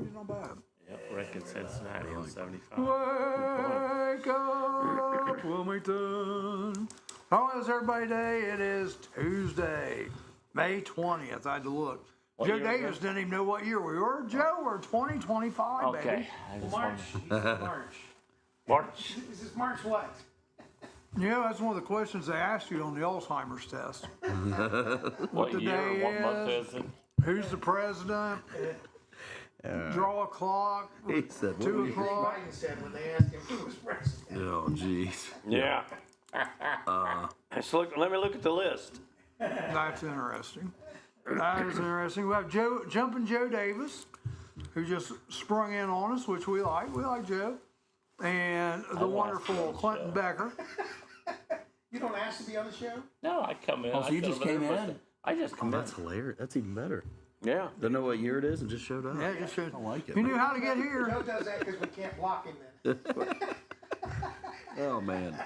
He's not bad. Yep, Rick in Cincinnati on 75. Wake up, Wilmington. How is everybody today? It is Tuesday, May 20th. I had to look. What Joe year Davis is it? didn't even know what year we were. Joe, we're 2025, Okay. baby. I just March. wanted- March. March. Is this March what? Yeah, that's one of the questions they asked you on the Alzheimer's test. What the year? day What month is. is it? Who's the president? Draw a clock. He said, 2 what o'clock. Biden said when they asked him who was president. Oh, jeez. Yeah. Let me look at the list. That's interesting. That is interesting. We have Jumping Joe Davis, who just sprung in on us, which we like. We like Joe. And the wonderful Clinton Becker. You don't ask to be on the show? No, I come in. Oh, so I you sit just over there came and in? listen. I just come in. That's hilarious. That's even better. Yeah. Don't know what year it is and just showed up. Yeah, just should. I like it. He knew how to get Joe here. does that because we can't block him then. Oh, man.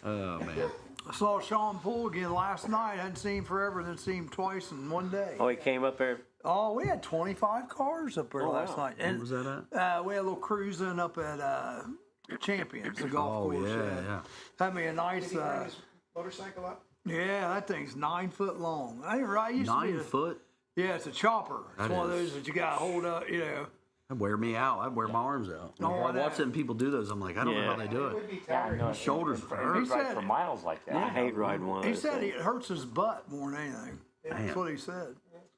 Oh, man. I saw Sean Poole again last night. Hadn't seen him forever, then seen him twice in one day. Oh, he came up there. Oh, we had 25 cars up there Oh, last wow. night. Where And was that at? we had a little cruising up at Champions, the golf Oh, course. yeah. Had me a Did nice, he bring his motorcycle up? yeah, that thing's 9 foot long. I didn't right. Used to be 9 foot? Yeah, it's a chopper. It's That one of is- those that you got to hold up, you know. That'd wear me out. I'd wear my arms out. Oh, I I know. watch them people do those. I'm like, I don't know Yeah. how they do It would it. be Yeah, I tiring. know. Shoulders He hurt. ride said- for miles like that. Yeah. I hate riding one of He those said things. it hurts his butt more than anything. That's Damn. what he said.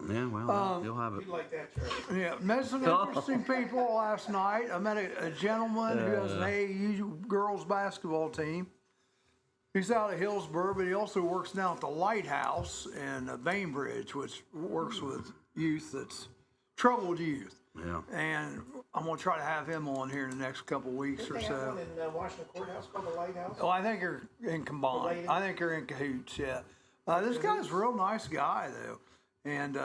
Yeah, well, you'll have it. You like that, Charlie? Yeah, met some interesting people last night. I met a gentleman who has an AAU girls basketball team. He's out of Hillsborough, but he also works down at the Lighthouse in Bainbridge, which works with youth that's troubled youth. Yeah. And I'm going to try to have him on here in the next couple weeks Didn't or they have so. one in Washington Courthouse called the Lighthouse? Oh, I think they're in combined. Related? I think they're in cahoots, yeah. This guy's a real nice guy, though. And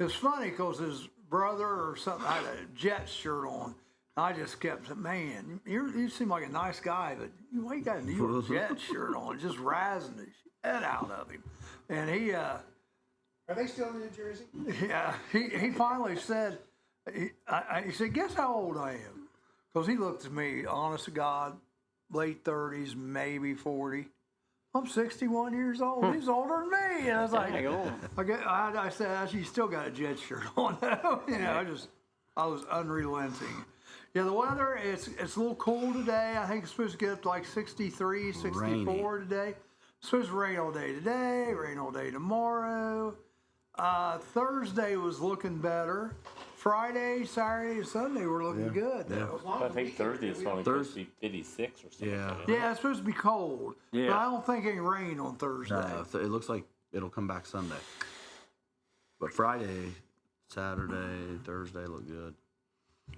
it's funny because his brother or something had a Jets shirt on. I just kept saying, man, you seem like a nice guy, but why you got a New York Jets shirt on? Just razzing the shit out of him. And he, Are they still in New Jersey? yeah, he finally said, he said, guess how old I am? Because he looked at me, honest to God, late 30s, maybe 40. I'm 61 years old. He's older than me. And I was like, Hang on. I said, you still got a Jet shirt on. You know, I was unrelenting. Yeah, the weather, it's a little cool today. I think it's supposed to get up to like 63, 64 Rainy. today. It's supposed to rain all day today, rain all day tomorrow. Thursday was looking better. Friday, Saturday, and Sunday were looking good, though. As long I as the think weekend, Thursday is we only don't- supposed to be 56 or something. Yeah. Yeah, it's supposed to be cold. Yeah. But I don't think any rain on Thursday. No, it looks like it'll come back Sunday. But Friday, Saturday, Thursday look good.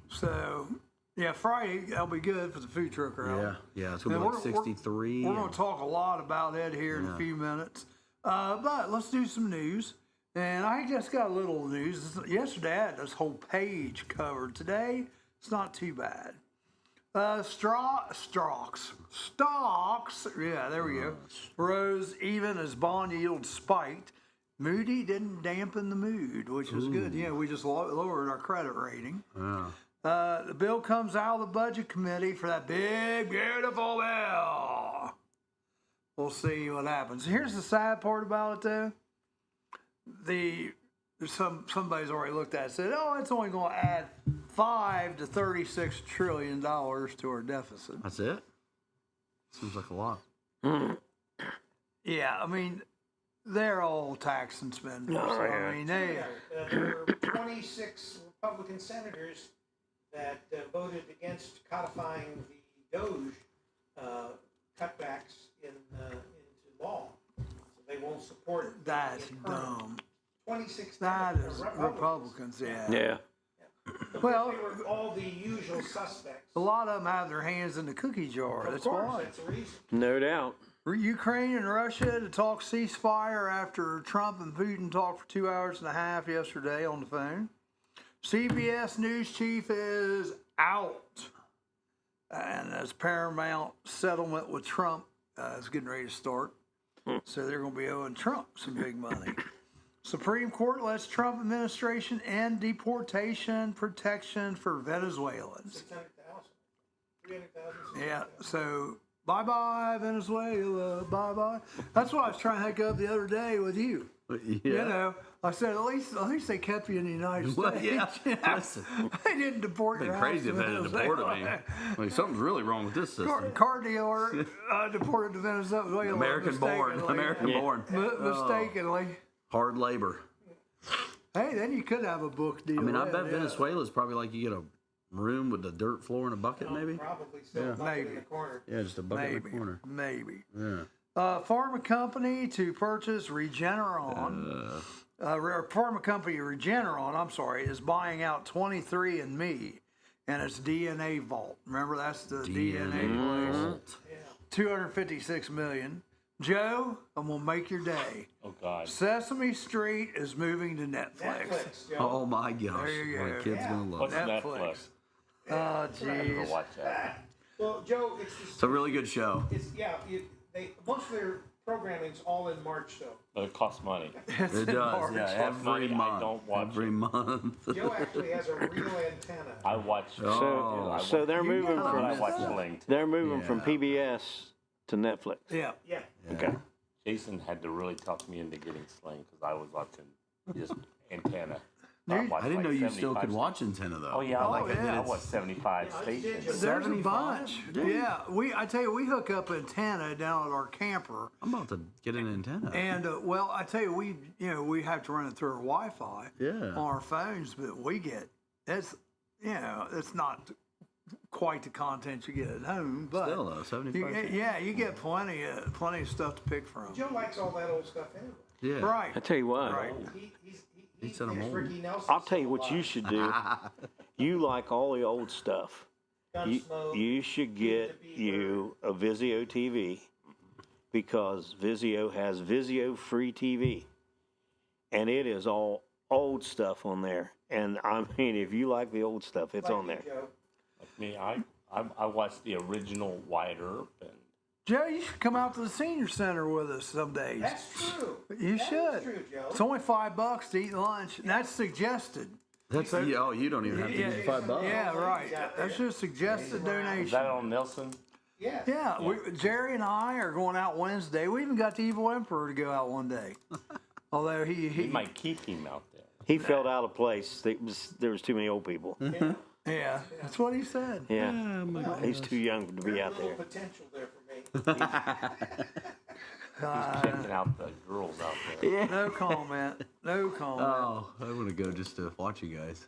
So, yeah, Friday, that'll be good for the food truck route. Yeah, it's going to And be like 63. We're going to talk a lot about it here in a few minutes. But let's do some news. And I just got a little news. Yesterday, I had this whole page covered. Today, it's not too bad. Stocks, yeah, there we go, rose even as bond yield spiked. Moody didn't dampen the mood, which is good. You know, we just lowered our credit rating. The bill comes out of the budget committee for that big, beautiful bill. We'll see what happens. Here's the sad part about it, though. Somebody's already looked at it and said, oh, it's only going to add $5 to $36 trillion to our deficit. That's it? Seems like a lot. Yeah, I mean, they're all tax and spending. So, I mean, they. There were 26 Republican senators that voted against codifying the Doge cutbacks into law. So they won't support. That's making it permanent. dumb. 26 That is Republicans, yeah. Yeah. Well, They were all the usual suspects. a lot of them have their hands in the cookie jar. Of That's course, why. that's the reason. No doubt. Ukraine and Russia to talk ceasefire after Trump and Putin talked for 2 hours and a half yesterday on the phone. CBS News chief is out. And as Paramount settlement with Trump is getting ready to start. So they're going to be owing Trump some big money. Supreme Court lets Trump administration end deportation protection for Venezuelans. 600,000. 300,000. Yeah, so bye-bye, Venezuela, bye-bye. That's what I was trying to hook up the other day with you. Yeah. You know, I said, at least they kept you in the United Well, States. yeah. You know? Listen, They didn't deport it'd your been crazy ass if to they had Venezuela. deported me. Like, something's really wrong with this system. Car dealer deported to Venezuela. American born. mistakenly. American born. Mistakenly. Hard labor. Hey, then you could have a book deal. I mean, I then, bet yeah. Venezuela's probably like you get a room with the dirt floor and a bucket, maybe. Probably still Yeah. a bucket in Maybe. the corner. Yeah, just a bucket in Maybe. the corner. Maybe. Yeah. Pharma company to purchase Regeneron. Pharma company Regeneron, I'm sorry, is buying out 23andMe and its DNA vault. Remember, that's the DNA place. 256 million. Joe, I'm gonna make your day. Oh God. Sesame Street is moving to Netflix. Netflix, Joe. Oh my gosh. There you My go. kid's gonna love What's it. Netflix. Netflix? Oh, I never jeez. watch that. Well, Joe, It's a really good show. most of their programming's all in March, though. But it costs money. It's It in does, March. yeah. Costs money, Every I month. don't watch Every it. month. Joe actually has a real antenna. I watch. Oh. So they're You moving got I from watch Sling. too. they're moving Yeah. from PBS to Netflix. Yeah. Yeah. Okay. Jason had to really talk me into getting Sling because I was watching just antenna. Dude, watched I didn't know like you still 75 could watch antenna though. Oh yeah, Oh, like yeah. I watched 75 Yeah, I stations. did. There's a 75? bunch. Dude. Yeah, I tell you, we hook up antenna down at our camper, I'm about to get an antenna. and well, I tell you, we have to run it through our Wi-Fi Yeah. on our phones, but we get it's it's not quite the content you get at home, but Still though, 75. you get plenty of stuff to pick from. Joe likes all that old stuff anyway. Yeah. Right. I tell you what, Right. He said I'm thinks old. Ricky Nelson. I'll tell you what you should do. You like all the old stuff. You should get you a Vizio TV because Vizio has Vizio free TV, and it is all old stuff on there. And I mean, if you like the old stuff, it's on there. Like me, I watched the original Wyatt Earp and Joe, you should come out to the senior center with us some days. That's true. You That should. is true, Joe. It's only $5 to eat lunch. And that's suggested. That's oh, you don't even have to Yeah, use $5. Yeah, right. That's just a suggested is donation. that on Nelson? Yeah. Yeah, Jerry and I are going out Wednesday. We even got the Evil Emperor to go out one day. Although We he might keep him out there. He felt out of place. There was too many old people. yeah, that's what he said. Yeah, he's too young to be out Little there. potential there for me. He's checking out the girls out there. No comment. No comment. Oh, I want to go just to watch you guys.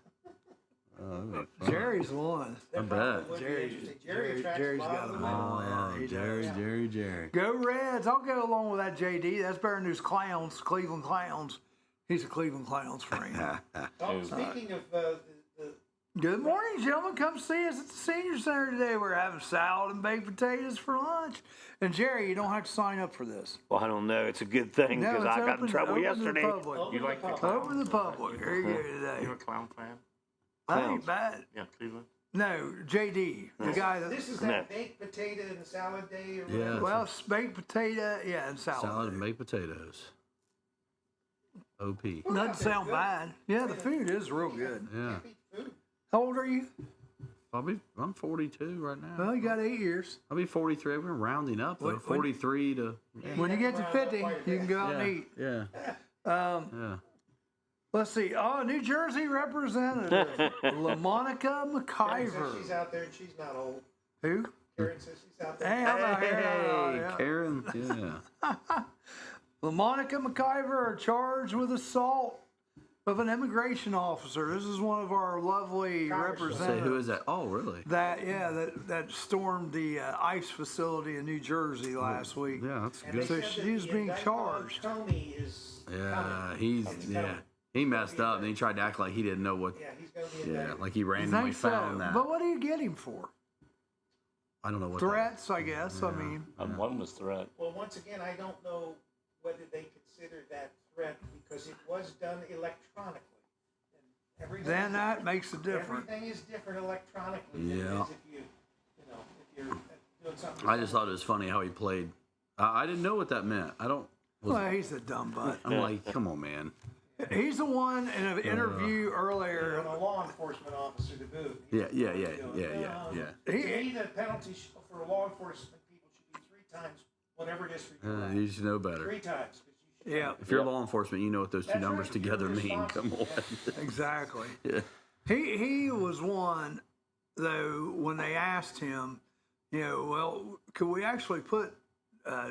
Oh, that'd be fun. Jerry's one. That bet. probably would be Jerry's, interesting. Jerry attracts Jerry's a lot got of a women. mom. Oh, Yeah, he Jerry, does. Jerry. Go Reds. I'll go along with that, JD. That's better than those clowns, Cleveland Clowns. He's a Cleveland Clowns fan. Oh, speaking of the Good morning, gentlemen. Come see us at the senior center today. We're having salad and baked potatoes for lunch. And Jerry, you don't have to sign up for this. Well, I don't know. It's a good thing No, because it's I got in open- trouble open yesterday. To the public. Open You the like the public. clowns? Open to the public. There you go today. You a clown fan? That ain't bad. Yeah, Cleveland. No, JD, the guy that. This is No. that baked potato and salad day or Yeah. whatever. Well, baked potato, yeah, and salad. Salad and baked potatoes. OP. Doesn't sound bad. Yeah, the food is real good. Yeah. Food. How old are you? I'm 42 right now. Well, you got 8 years. I'll be 43. We're rounding up though. When- 43 to. Yeah. When you get to round up 50, quite a you can bit. go out Yeah. and eat. Yeah. Yeah. Let's see. Oh, New Jersey representative, LaMonica Karen says McIver. she's out there and she's not old. Who? Karen says she's out there. Hey, I'm out here. Hey, Yeah. Karen. Yeah. LaMonica McIver are charged with assault of an immigration officer. This is one of our lovely Congressman. Say, representatives. who is that? Oh, really? That stormed the ICE facility in New Jersey last week. Yeah, that's And they good. So said that she's the being indictment on charged. Tony is Yeah, coming. yeah. He messed up and he tried to act like he didn't know what. Yeah, he's going to be Yeah, indicted. like he You randomly think so? found that. But what do you get him for? I don't know what. Threats, I guess. I mean, One was threat. Well, once again, I don't know whether they consider that threat because it was done electronically. And everything then is- that makes a difference. Everything is different electronically than it Yeah. is if you're doing something. I just thought it was funny how he played. I didn't know what that meant. I don't. Well, he's a dumb butt. I'm like, come on, man. He's the one in an interview earlier. And a law enforcement officer to boot. Yeah. To me, the penalty for law enforcement people should be 3 times whatever it is for you. You should know better. 3 times. Yeah, If you're law enforcement, you know what those two That's numbers right. together You're mean. Come on. exactly. Yeah. He was one, though, when they asked him, well, could we actually put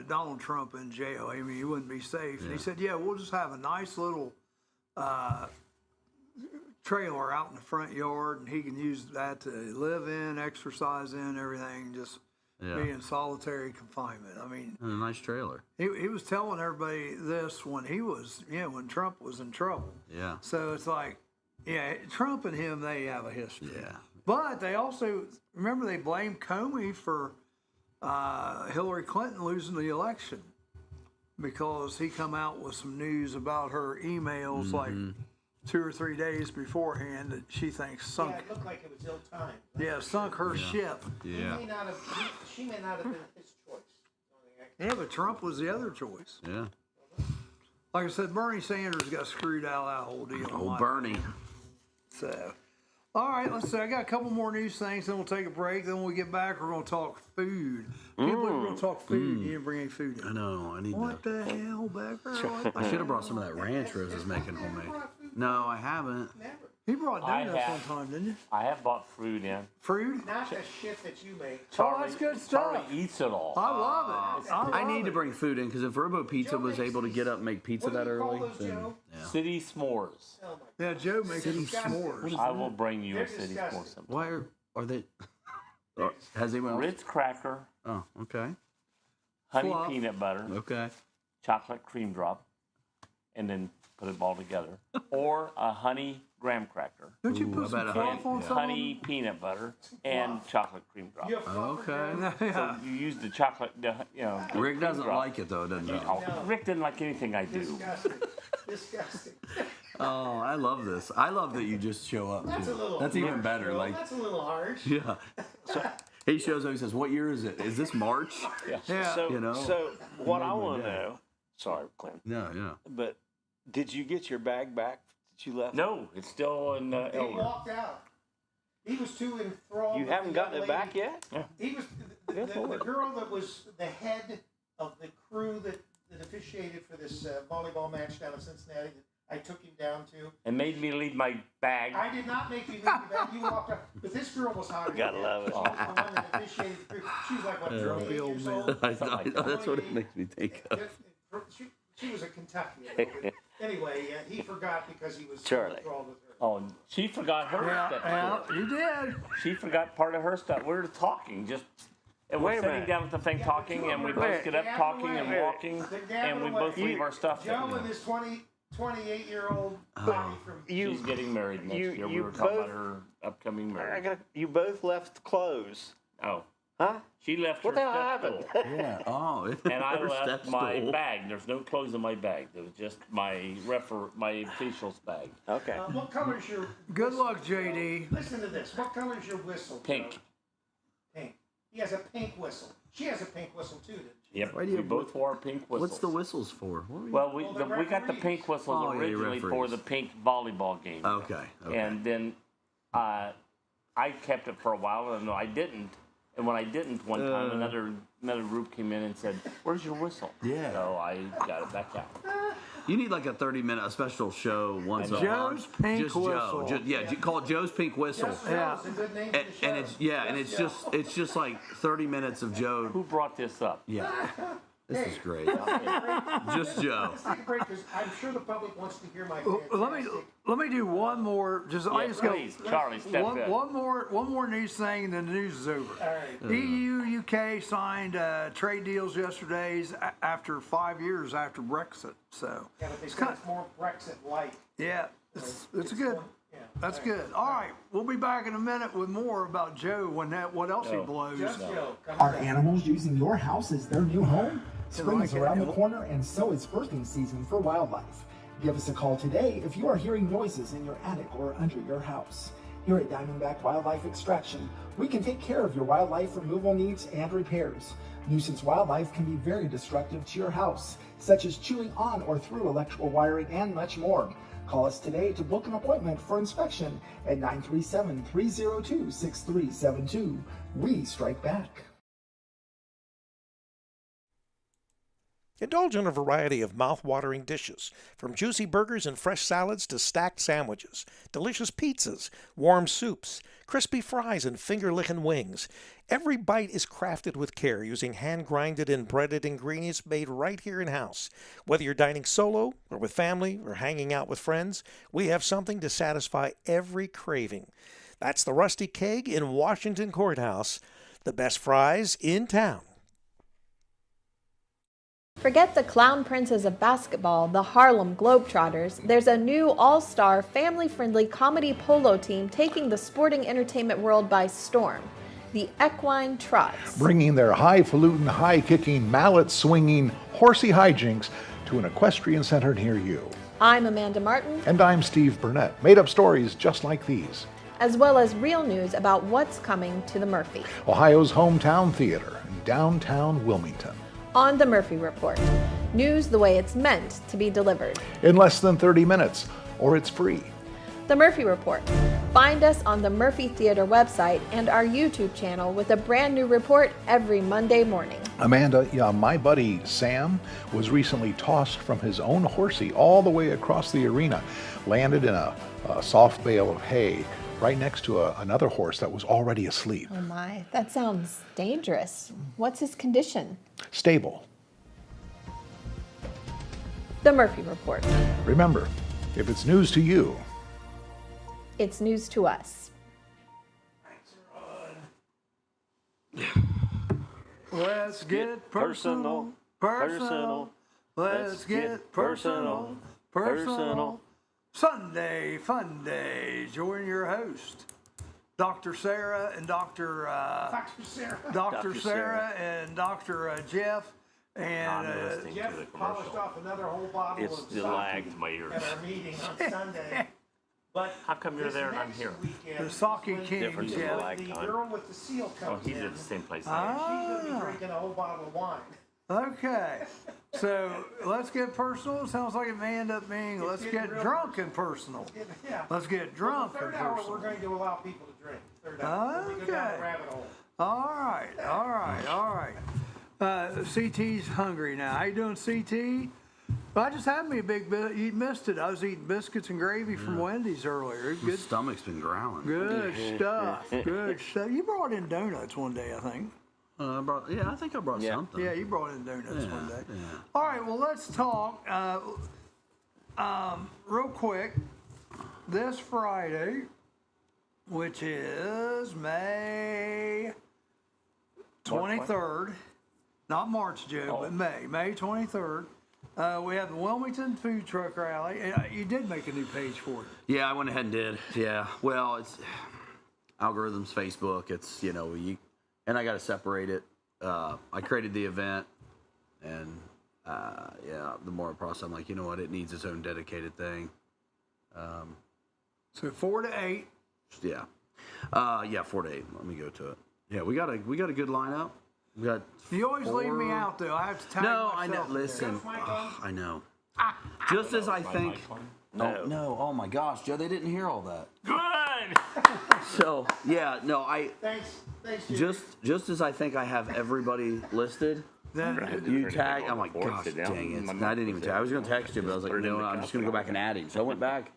Donald Trump in jail? I mean, he wouldn't be safe. And he said, yeah, we'll just have a nice little trailer out in the front yard, and he can use that to live in, exercise in, everything, just be in solitary confinement. I mean, And a nice trailer. he was telling everybody this when he was, when Trump was in trouble. Yeah. So it's like, Trump and him, they have a history. Yeah. But they also, remember, they blamed Comey for Hillary Clinton losing the election because he come out with some news about her emails like 2 or 3 days beforehand that she thinks sunk. Yeah, it looked like it was ill-timed. Yeah, sunk her ship. Yeah. She may not have been his choice. Yeah, but Trump was the other choice. Yeah. Like I said, Bernie Sanders got screwed out of that whole deal. Old Bernie. So, all right, let's see. I got a couple more news things, then we'll take a break. Then when we get back, we're going to talk food. Can't believe we're going to talk food. You didn't bring any food in. I know. I need What to. the hell, Becker? I should have brought some of that ranch Rose is making homemade. No, I haven't. Never. He brought I donuts have. one time, didn't you? I have bought fruit in. Fruit? Not the shit that you make. Oh, that's good stuff. Charlie eats it all. I love it. I need love to it. bring food in because if Robo Pizza Joe was makes able to these- get up and make pizza What do that you call early, those, then Joe? yeah. City s'mores. Oh my Yeah, Joe makes City some disgusting. s'mores. I will bring you They're a city disgusting. s'more sometime. Why are they? Has anyone else? Ritz cracker, Oh, okay. honey Fluff. peanut butter, Okay. chocolate cream drop, and then put it all together. Or a honey graham cracker, Don't you Ooh, put I some bet fluff on some? honey peanut butter, and chocolate cream drop. You have fluffer, Okay. Joe? So you use the chocolate, the Rick cream doesn't drop. like it though, doesn't he? Oh, Rick didn't like anything I do. Disgusting. Disgusting. Oh, I love this. I love that you just show up That's too. a little That's even harsh, better. Joe. Like, That's a little harsh. yeah. So he shows up. He says, "What year is it? Is this March?" Yeah. So, You know? so what I Made my want to day. know, sorry, Clint, Yeah, yeah. but did you get your bag back that you left? No, it's still in He Elder. walked out. He was too enthralled. You with haven't the gotten young it back lady. yet? He was the girl that was the head of the crew that officiated for this volleyball match down in Cincinnati that I took him down to. And made me leave my bag. I did not make you leave your bag. You walked out. But this girl was hotter. Gotta than love that. it. She was the one that officiated the crew. She was like, what, 28 old years man. old? That's what it makes me think of. She was a Kentuckian. Anyway, he forgot because he was Charlie. enthralled with her. Oh, and she forgot her stuff. Yeah, you did. She forgot part of her stuff. We were talking, and we're Wait a sitting minute. down at the thing talking, and we both Wait. get up talking and walking, and we both You- leave our stuff Joe there. and this 28-year-old body from She's getting married next year. We you were talking about both- her upcoming marriage. You both left clothes. Oh, Huh? she left What her the hell step happened? stool, Yeah. Oh. and I her left step my stool. bag. There's no clothes in my bag. There was just my my official's bag. Okay. what color is your Good whistle, luck, Joe? JD. Listen to this. What color is your whistle? Joe? Pink. Pink. He has a pink whistle. She has a pink whistle too, didn't she? Yep. Why do We you- both wore pink whistles. What's the whistles for? What were you- Well, Well, the we got the referees. pink whistles Oh, yeah, originally for referees. the pink volleyball game. Okay. Okay. And then I kept it for a while, and I didn't. And when I didn't, one time another group came in and said, "Where's your whistle?" Yeah. So I got it back out. You need like a 30-minute special show once a Joe's month. Pink Just Whistle. Joe. Call it Joe's Pink Whistle. Just Yeah. Joe's a good name for And, the show. and it's Just Joe. it's just like 30 minutes of Joe. Who brought this up? Yeah. This is great. Just Just Joe. Let's take a break because I'm sure the public wants to hear my Let me do one more. I Yeah, just please, Charlie, step in. one more news thing, and then the news is over. All right. EU, UK signed trade deals yesterday after 5 years after Brexit. So Yeah, but they said it's more Brexit-like. yeah, it's good. Yeah. That's good. All right, we'll be back in a minute with more about Joe when what else he No. blows. Just Joe. Come Are back. animals using your house as their new home? Spring is like around the animal. corner, and so is birthing season for wildlife. Give us a call today if you are hearing noises in your attic or under your house. Here at Diamondback Wildlife Extraction, we can take care of your wildlife removal needs and repairs. Nuisance wildlife can be very destructive to your house, such as chewing on or through electrical wiring and much more. Call us today to book an appointment for inspection at 937-302-6372. We strike back. Indulge in a variety of mouth-watering dishes, from juicy burgers and fresh salads to stacked sandwiches, delicious pizzas, warm soups, crispy fries, and finger-licking wings. Every bite is crafted with care using hand-grinded and breaded ingredients made right here in-house. Whether you're dining solo or with family or hanging out with friends, we have something to satisfy every craving. That's the Rusty Keg in Washington Courthouse, the best fries in town. Forget the clown princes of basketball, the Harlem Globetrotters. There's a new all-star, family-friendly comedy polo team taking the sporting entertainment world by storm. The Equine Trots. Bringing their highfalutin, high-kicking, mallet-swinging, horsey hijinks to an equestrian center near you. I'm Amanda Martin. And I'm Steve Burnett. Made-up stories just like these. As well as real news about what's coming to the Murphy. Ohio's hometown theater in downtown Wilmington. On the Murphy Report. News the way it's meant to be delivered. In less than 30 minutes, or it's free. The Murphy Report. Find us on the Murphy Theater website and our YouTube channel with a brand new report every Monday morning. Amanda, my buddy Sam was recently tossed from his own horsey all the way across the arena, landed in a soft bale of hay right next to another horse that was already asleep. Oh my, that sounds dangerous. What's his condition? Stable. The Murphy Report. Remember, if it's news to you, it's news to us. Let's get personal. Let's get personal. Sunday Fun Day. Join your host, Dr. Sarah and Dr. Sarah and Dr. Jeff. And Jeff polished off another whole bottle of the lag to my ears. at our meeting on Sunday. But How come you're there and I'm here? the Sake King, Difference in the Jeff. lag The time. girl with the seal Oh, comes he's in. at the same place. She's going to be drinking a whole bottle of wine. Okay, so let's get personal. Sounds like it may end up being let's getting get real drunk and personal. Yeah. Let's get drunk Third and hour, personal. we're going to allow people to drink. Third hour. We go down Okay. the rabbit hole. All right. CT's hungry now. How you doing, CT? Well, I just had me a big bit. You missed it. I was eating biscuits and gravy from Wendy's earlier. My Good, stomach's been growling. good stuff. Good stuff. You brought in donuts one day, I think. I think I brought something. Yeah, you brought in donuts one day. Yeah. All right, well, let's talk real quick. This Friday, which is May 23rd, not March, Joe, but May 23rd, we have the Wilmington Food Truck Rally. You did make a new page for it. Yeah, I went ahead and did. Yeah. Well, it's algorithms, Facebook. It's, and I got to separate it. I created the event, and the more I process, I'm like, you know what? It needs its own dedicated thing. So 4 to 8. Yeah. 4 to 8. Let me go to it. Yeah, we got a good lineup. We got. You always leave me 4 out, though. I have to tag No, myself I know. in there. Listen, I know. Just as I think. No. Oh my gosh, Joe, they didn't hear all that. Good! So I Thanks, Jim. just as I think I have everybody listed. Then, You tag. I'm like, gosh, dang it! I didn't even tag. I was gonna text you, but I was like, no, I'm just gonna go back and add it. So I went back.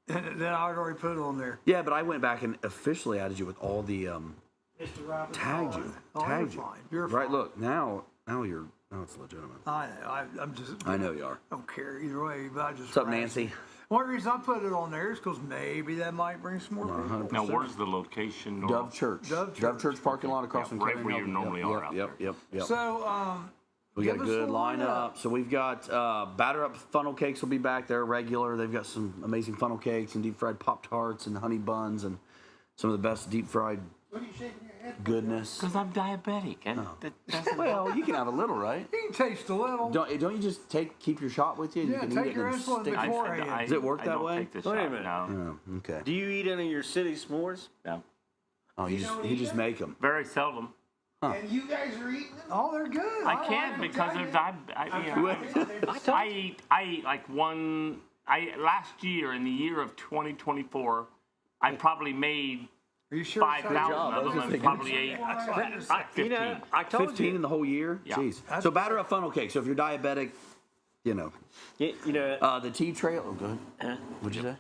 then I'd already put it on there. Yeah, but I went back and officially added you with all the Mr. Robinson. tagged you. Oh, you're Tagged you. fine. You're Right. fine. Look now it's legitimate. I know. I'm just. I know you are. Don't care either way, but I just. What's up, Nancy? One reason I put it on there is because maybe that might bring some more people. 100%. Now, where's the location? Dove Church. Dove Church parking lot across from right Kevin where you Hill. normally are out Yep. So, We got a give us good the lineup. So we've got batter up funnel cakes will be back there regular. They've got some amazing funnel cakes and deep fried Pop Tarts and honey buns and some of the best deep fried What are you shaking your head? goodness. Because I'm diabetic. And Well, you can have a little, right? you can taste a little. Don't you just keep your shot with you? Yeah, you can take eat it your and insulin stick before. beforehand. Does it work I that don't way? Take this Wait a shot, minute. No. Oh, okay. Do you eat any of your city s'mores? No. Oh, you just make them. Very seldom. And you guys are eating them? Oh, they're good. I like can't them. because they're I'm I eat like one last year in the year of 2024, I probably made Are you sure? 5,000 I was of them, just and thinking- probably ate You 15. know, I told 15 you. in the whole year? Yeah. Jeez. So batter up funnel cake. So if you're diabetic, you know. You know, The tea trail. Oh, go ahead. What'd you say?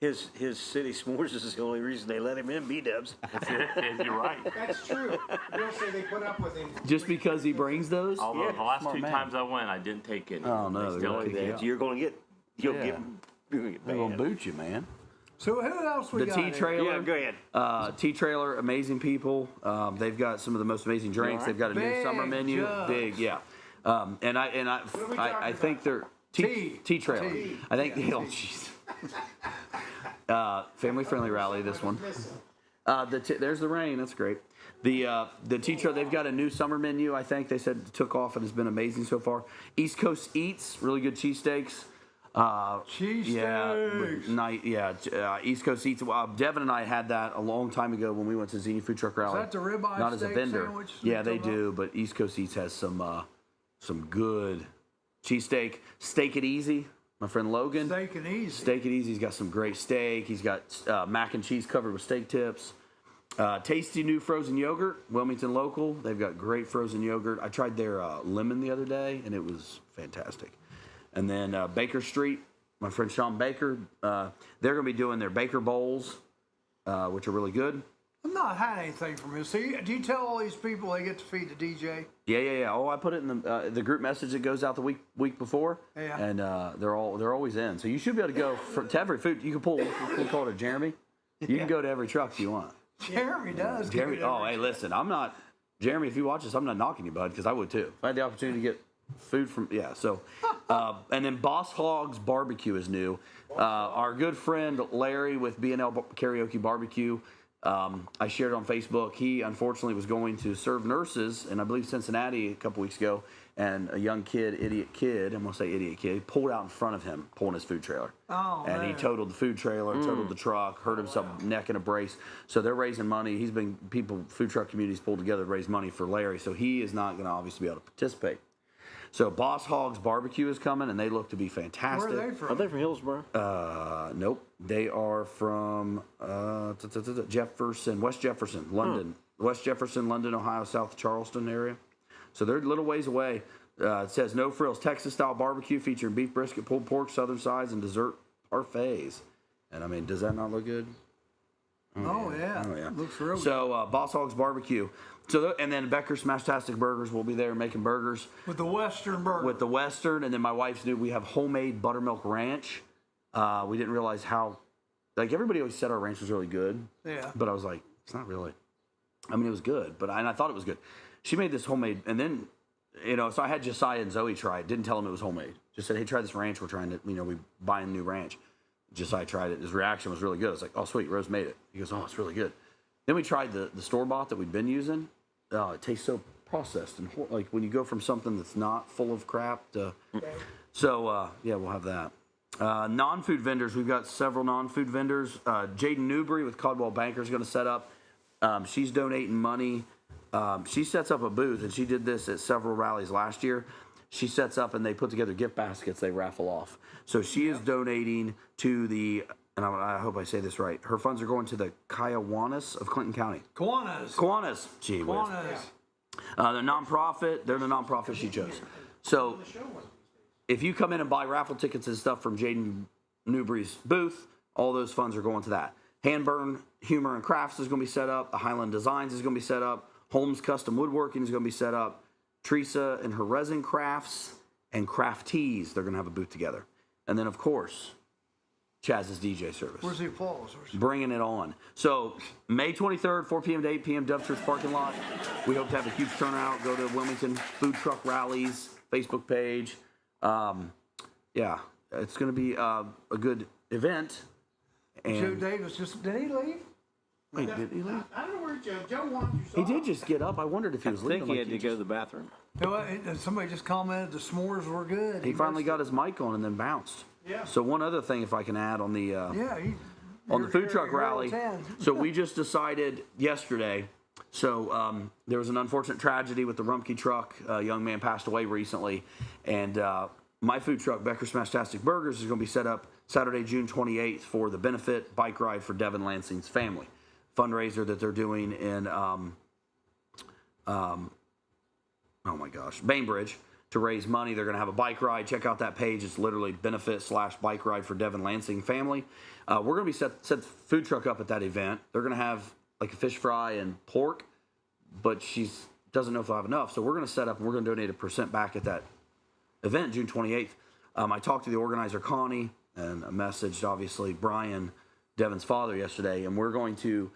his city s'mores is the only reason they let him in, B-dubs. You're right. That's true. They'll say they put up with him. Just because he brings those? Although the last smart 2 man. times I went, I didn't take any. Oh, no, They they're still gonna ate kick you that. out. You're going to get, you're Yeah. going to get They're going banned. to boot you, man. So who else we The got? tea here? trailer. Yeah, go ahead. Tea trailer, amazing people. They've got some of the most amazing drinks. They've got a new Big summer menu. jugs. Big, yeah. And I talking think they're tea trailer. Tea. I think oh jeez. Family friendly rally. This one. There's the rain. That's great. The tea trailer. They've got a new summer menu. I think they said it took off and has been amazing so far. East Coast Eats, really good cheesesteaks. East Coast Eats. Devin and I had that a long time ago when we went to Zini Food Truck Rally. that the ribeye Not as a steak vendor. sandwich Yeah, they they talking do. But East Coast Eats has some good cheesesteak. Steak It Easy. My friend Logan. Steak and easy. Steak It Easy. He's got some great steak. He's got mac and cheese covered with steak tips. Tasty new frozen yogurt, Wilmington local. They've got great frozen yogurt. I tried their lemon the other day, and it was fantastic. And then Baker Street, my friend Sean Baker, they're going to be doing their Baker Bowls, which are really good. I've not had anything from him. See, do you tell all these people they get to feed the DJ? Yeah. Oh, I put it in the group message that goes out the week before. Yeah. And they're always in. So you should be able to go to every food. You can pull. We call it a Jeremy. You can go to every truck if you want. Jeremy does. Jeremy. give it Oh, every- hey, listen. I'm not Jeremy. If you watch this, I'm not knocking you, bud, because I would too. If I had the opportunity to get food from So, and then Boss Hogg's Barbecue is new. Our good friend Larry with B&L Karaoke Barbecue. I shared it on Facebook. He unfortunately was going to serve nurses in, I believe, Cincinnati a couple weeks ago, and a young idiot kid, I'm going to say idiot kid, pulled out in front of him, pulling his food trailer. Oh, and he man. totaled the food trailer, totaled the truck, hurt himself neck in a brace. So they're raising money. Food truck communities pulled together to raise money for Larry. So he is not going to obviously be able to participate. So Boss Hogg's Barbecue is coming, and they look to be fantastic. Where are they from? Are they from Hillsborough? Nope. They are from Jefferson, West Jefferson, London. West Jefferson, London, Ohio, South Charleston area. So they're a little ways away. It says no frills, Texas-style barbecue featuring beef brisket, pulled pork, southern sides, and dessert parfaits. And, I mean, does that not look good? Oh, yeah. Looks real good. So Boss Hogg's Barbecue. And then Becker's Smashtastic Burgers will be there making burgers. With the Western burger. With the Western, and then my wife's new, we have homemade buttermilk ranch. We didn't realize how, everybody always said our ranch was really good. Yeah. But I was like, it's not really. I mean, it was good, and I thought it was good. She made this homemade, and then, so I had Josiah and Zoe try it. Didn't tell them it was homemade. Just said, hey, try this ranch. We're trying to, we buying a new ranch. Josiah tried it. His reaction was really good. I was like, oh, sweet, Rose made it. He goes, oh, it's really good. Then we tried the store-bought that we've been using. It tastes so processed, and when you go from something that's not full of crap to. So we'll have that. Non-food vendors, we've got several non-food vendors. Jaden Newbury with Caldwell Banker is going to set up. She's donating money. She sets up a booth, and she did this at several rallies last year. She sets up, and they put together gift baskets they raffle off. So she is donating to the, and I hope I say this right, her funds are going to the Kiwanis of Clinton County. Kiwanis. Gee whiz. The nonprofit, they're the nonprofit she chose. So if you come in and buy raffle tickets and stuff from Jaden Newbury's booth, all those funds are going to that. Handburn Humor and Crafts is going to be set up. The Highland Designs is going to be set up. Holmes Custom Woodworking is going to be set up. Teresa and her resin crafts and craftees, they're going to have a booth together. And then, of course, Chaz's DJ service. Where's the applause? Bringing it on. So, May 23rd, 4 p.m. to 8 p.m., Dove Church parking lot. We hope to have a huge turnout. Go to Wilmington Food Truck Rallies Facebook page. It's going to be a good event. And Joe Davis did he leave? Wait, did he leave? I don't know where Joe wanted you so He did just get up. I wondered if he was I think leaving. he had to go to the bathroom. You know, somebody just commented the s'mores were good. He finally got his mic on and then bounced. Yeah. So one other thing, if I can add on the Yeah. on the food truck you're rally. 10. So we just decided yesterday. So there was an unfortunate tragedy with the Rumpke truck. A young man passed away recently, and my food truck, Becker's Smashtastic Burgers, is going to be set up Saturday, June 28th, for the benefit bike ride for Devin Lansing's family. Fundraiser that they're doing in, Bainbridge, to raise money. They're going to have a bike ride. Check out that page. It's literally benefit/bike ride for Devin Lansing family. We're going to be set the food truck up at that event. They're going to have like a fish fry and pork, but she doesn't know if they'll have enough. So we're going to set up and we're going to donate 1% back at that event, June 28th. I talked to the organizer, Connie, and I messaged, obviously, Brian, Devin's father, yesterday, and we're going to,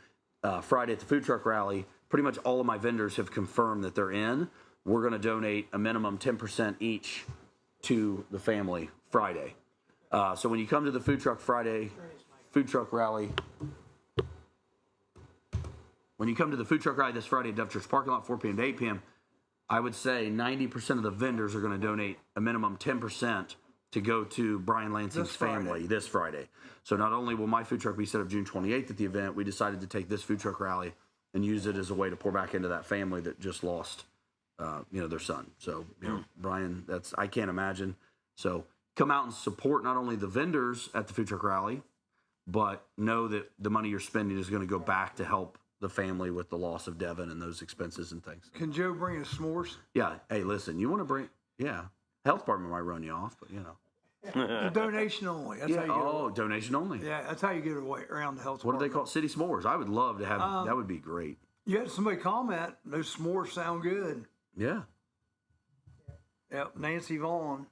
Friday at the food truck rally, pretty much all of my vendors have confirmed that they're in. We're going to donate a minimum 10% each to the family Friday. So when you come to the food truck rally, when you come to the food truck rally this Friday at Dove Church parking lot, 4 p.m. to 8 p.m., I would say 90% of the vendors are going to donate a minimum 10% to go to Brian Lansing's family this Friday. So not only will my food truck be set up June 28th at the event, we decided to take this food truck rally and use it as a way to pour back into that family that just lost, their son. So, Brian, I can't imagine. So come out and support not only the vendors at the food truck rally, but know that the money you're spending is going to go back to help the family with the loss of Devin and those expenses and things. Can Joe bring us s'mores? Yeah. Hey, listen, you want to bring, health department might run you off, but The donation only. That's how you get donation only. Yeah, that's how you get away around the health What do they department. call it? City s'mores? I would love to have, that would be great. You had somebody comment, those s'mores sound good. Yeah. Yep, Nancy Vaughn.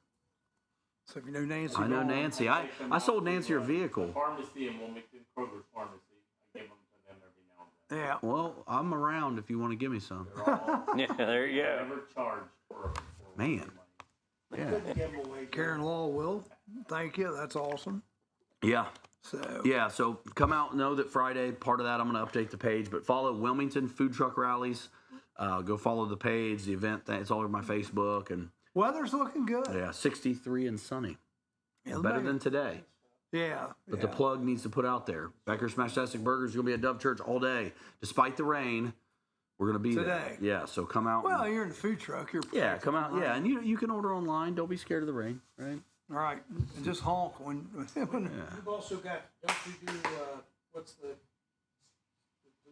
So if you know Nancy I know Vaughn. Nancy. I sold Nancy her vehicle. Pharmacy in Wilmington, Kroger's Pharmacy. I give them to them every now and then. Yeah. Well, I'm around if you want to give me some. They're all Yeah, there you go. never charged for Man. Yeah. Couldn't give 'em away. Karen Law will. Thank you. That's awesome. Yeah. So Yeah, so come out, know that Friday, part of that, I'm going to update the page, but follow Wilmington Food Truck Rallies. Go follow the page, the event, it's all over my Facebook. And weather's looking good. yeah, 63 and sunny. Yeah, Better than today. Yeah. But the plug needs to put out there. Becker's Smashtastic Burgers is going to be at Dove Church all day. Despite the rain, we're going to be Today. there. Yeah, so come out. Well, you're in the food truck. You're Yeah, come out. Yeah, and you can order online. Don't be scared of the rain, right? All right. And just honk when You've also got, don't you do, what's the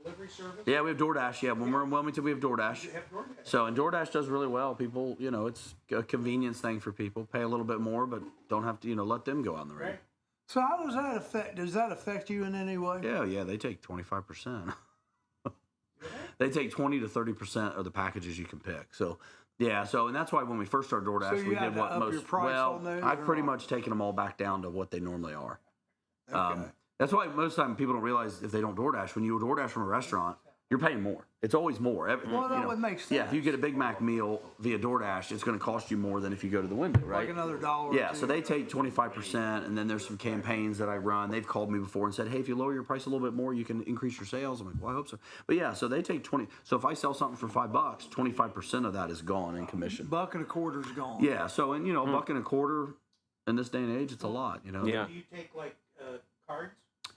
delivery service? Yeah, we have DoorDash. Yeah, when we're in Wilmington, we have DoorDash. You have DoorDash. So, and DoorDash does really well. People, it's a convenience thing for people. Pay a little bit more, but don't have to, let them go out in the rain. Right. So how does that affect? Does that affect you in any way? Yeah, they take 25%. They take 20 to 30% of the packages you can pick. So, and that's why when we first started DoorDash, So we you did had to what up most. your price Well, on those, I've or pretty not? much taken them all back down to what they normally are. Okay. That's why most of the time people don't realize if they don't DoorDash, when you DoorDash from a restaurant, you're paying more. It's always more. Well, that would make sense. Yeah, if you get a Big Mac meal via DoorDash, it's going to cost you more than if you go to the window, right? Like another $1. Yeah, or so two. they take 25%, and then there's some campaigns that I run. They've called me before and said, hey, if you lower your price a little bit more, you can increase your sales. I'm like, well, I hope so. But yeah, so they take 20. So if I sell something for $5, 25% of that is gone in commission. $1.25 gone. Yeah, so, and $1.25 in this day and age, it's a lot, Yeah. Do you take like cards?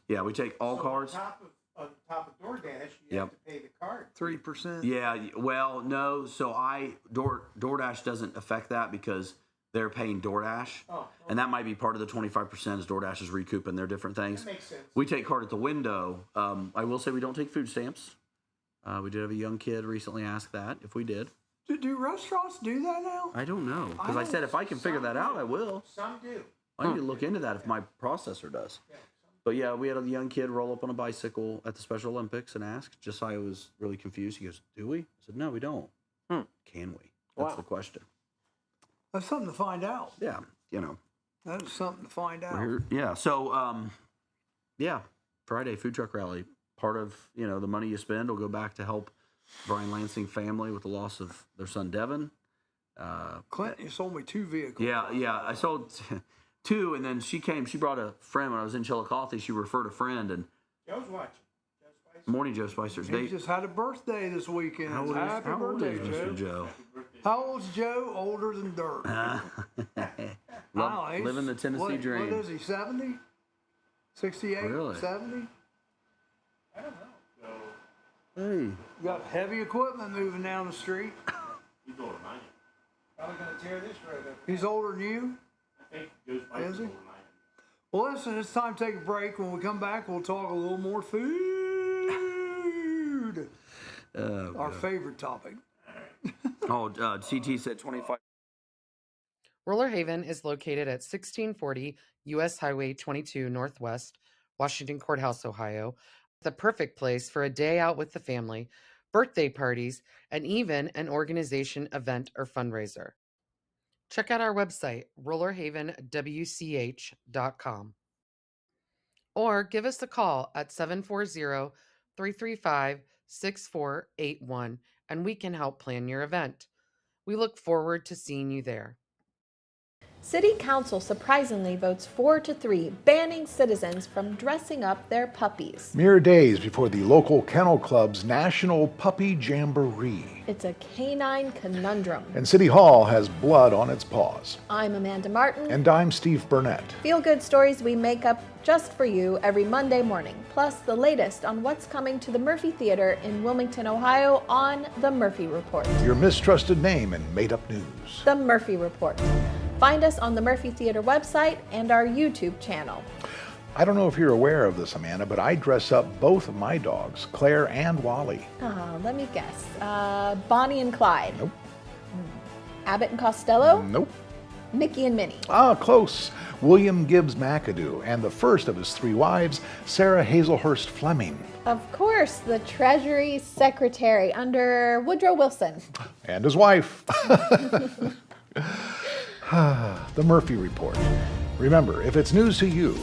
Yeah, we take all So cards. On top of DoorDash, you have to pay the card. 3%. Yeah, well, no. So DoorDash doesn't affect that because they're paying DoorDash, and that might be part of the 25% is DoorDash is recouping their different things. That makes sense. We take card at the window. I will say we don't take food stamps. We did have a young kid recently ask that if we did. Do restaurants do that now? I don't know because I said if I can figure that out, I will. Some do. I need to look into that if my processor does. But yeah, we had a young kid roll up on a bicycle at the Special Olympics and ask. Josiah was really confused. He goes, "Do we?" I said, "No, we don't. Can we?" That's the question. That's something to find out. Yeah, That is something to find out. We're here. Yeah. So, Friday food truck rally. Part of the money you spend will go back to help Brian Lansing family with the loss of their son Devin. Clint, you sold me 2 vehicles. Yeah. I sold 2, and then she brought a friend when I was in Chillicothe. She referred a friend, and Joe's watching. Joe Spicer. morning Joe Spicers. He just had a birthday this weekend. How old Happy is birthday, Mr. Joe? How old's Joe? Older than dirt. Wow, he's- Living the Tennessee dream. What is he, 70? 68? Really? 70? I don't know. Hey. You got heavy equipment moving down the street. He's older than I am. Probably gonna tear this road up. He's older than you? I think Joe Spicer's Is he? older than I am. Well, listen, it's time to take a break. When we come back, we'll talk a little more food. Our favorite topic. CT said 25. Roller Haven is located at 1640 U.S. Highway 22 Northwest, Washington Courthouse, Ohio. The perfect place for a day out with the family, birthday parties, and even an organization event or fundraiser. Check out our website, rollerhavenwch.com. Or give us a call at 740-335-6481 and we can help plan your event. We look forward to seeing you there. City Council surprisingly votes 4-3, banning citizens from dressing up their puppies. Mere days before the local kennel club's National Puppy Jamboree. It's a canine conundrum. And City Hall has blood on its paws. I'm Amanda Martin. And I'm Steve Burnett. Feel-good stories we make up just for you every Monday morning, plus the latest on what's coming to the Murphy Theater in Wilmington, Ohio on The Murphy Report. Your mistrusted name in made-up news. The Murphy Report. Find us on the Murphy Theater website and our YouTube channel. I don't know if you're aware of this, Amanda, but I dress up both of my dogs, Claire and Wally. Let me guess. Bonnie and Clyde. Nope. Abbott and Costello. Nope. Mickey and Minnie. Close. William Gibbs McAdoo and the first of his 3 wives, Sarah Hazelhurst Fleming. Of course, the Treasury Secretary under Woodrow Wilson. And his wife. The Murphy Report. Remember, if it's news to you,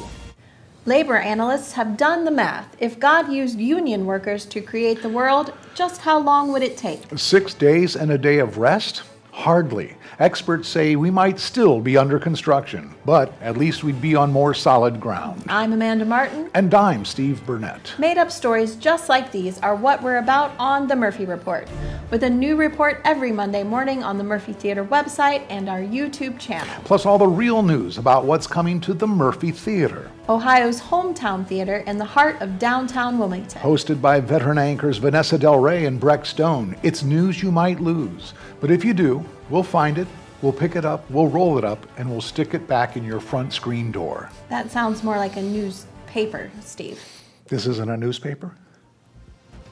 Labor analysts have done the math. If God used union workers to create the world, just how long would it take? 6 days and a day of rest? Hardly. Experts say we might still be under construction, but at least we'd be on more solid ground. I'm Amanda Martin. And I'm Steve Burnett. Made-up stories just like these are what we're about on The Murphy Report, with a new report every Monday morning on the Murphy Theater website and our YouTube channel. Plus all the real news about what's coming to the Murphy Theater. Ohio's hometown theater in the heart of downtown Wilmington. Hosted by veteran anchors Vanessa Del Rey and Breck Stone. It's news you might lose. But if you do, we'll find it, we'll pick it up, we'll roll it up, and we'll stick it back in your front screen door. That sounds more like a newspaper, Steve. This isn't a newspaper?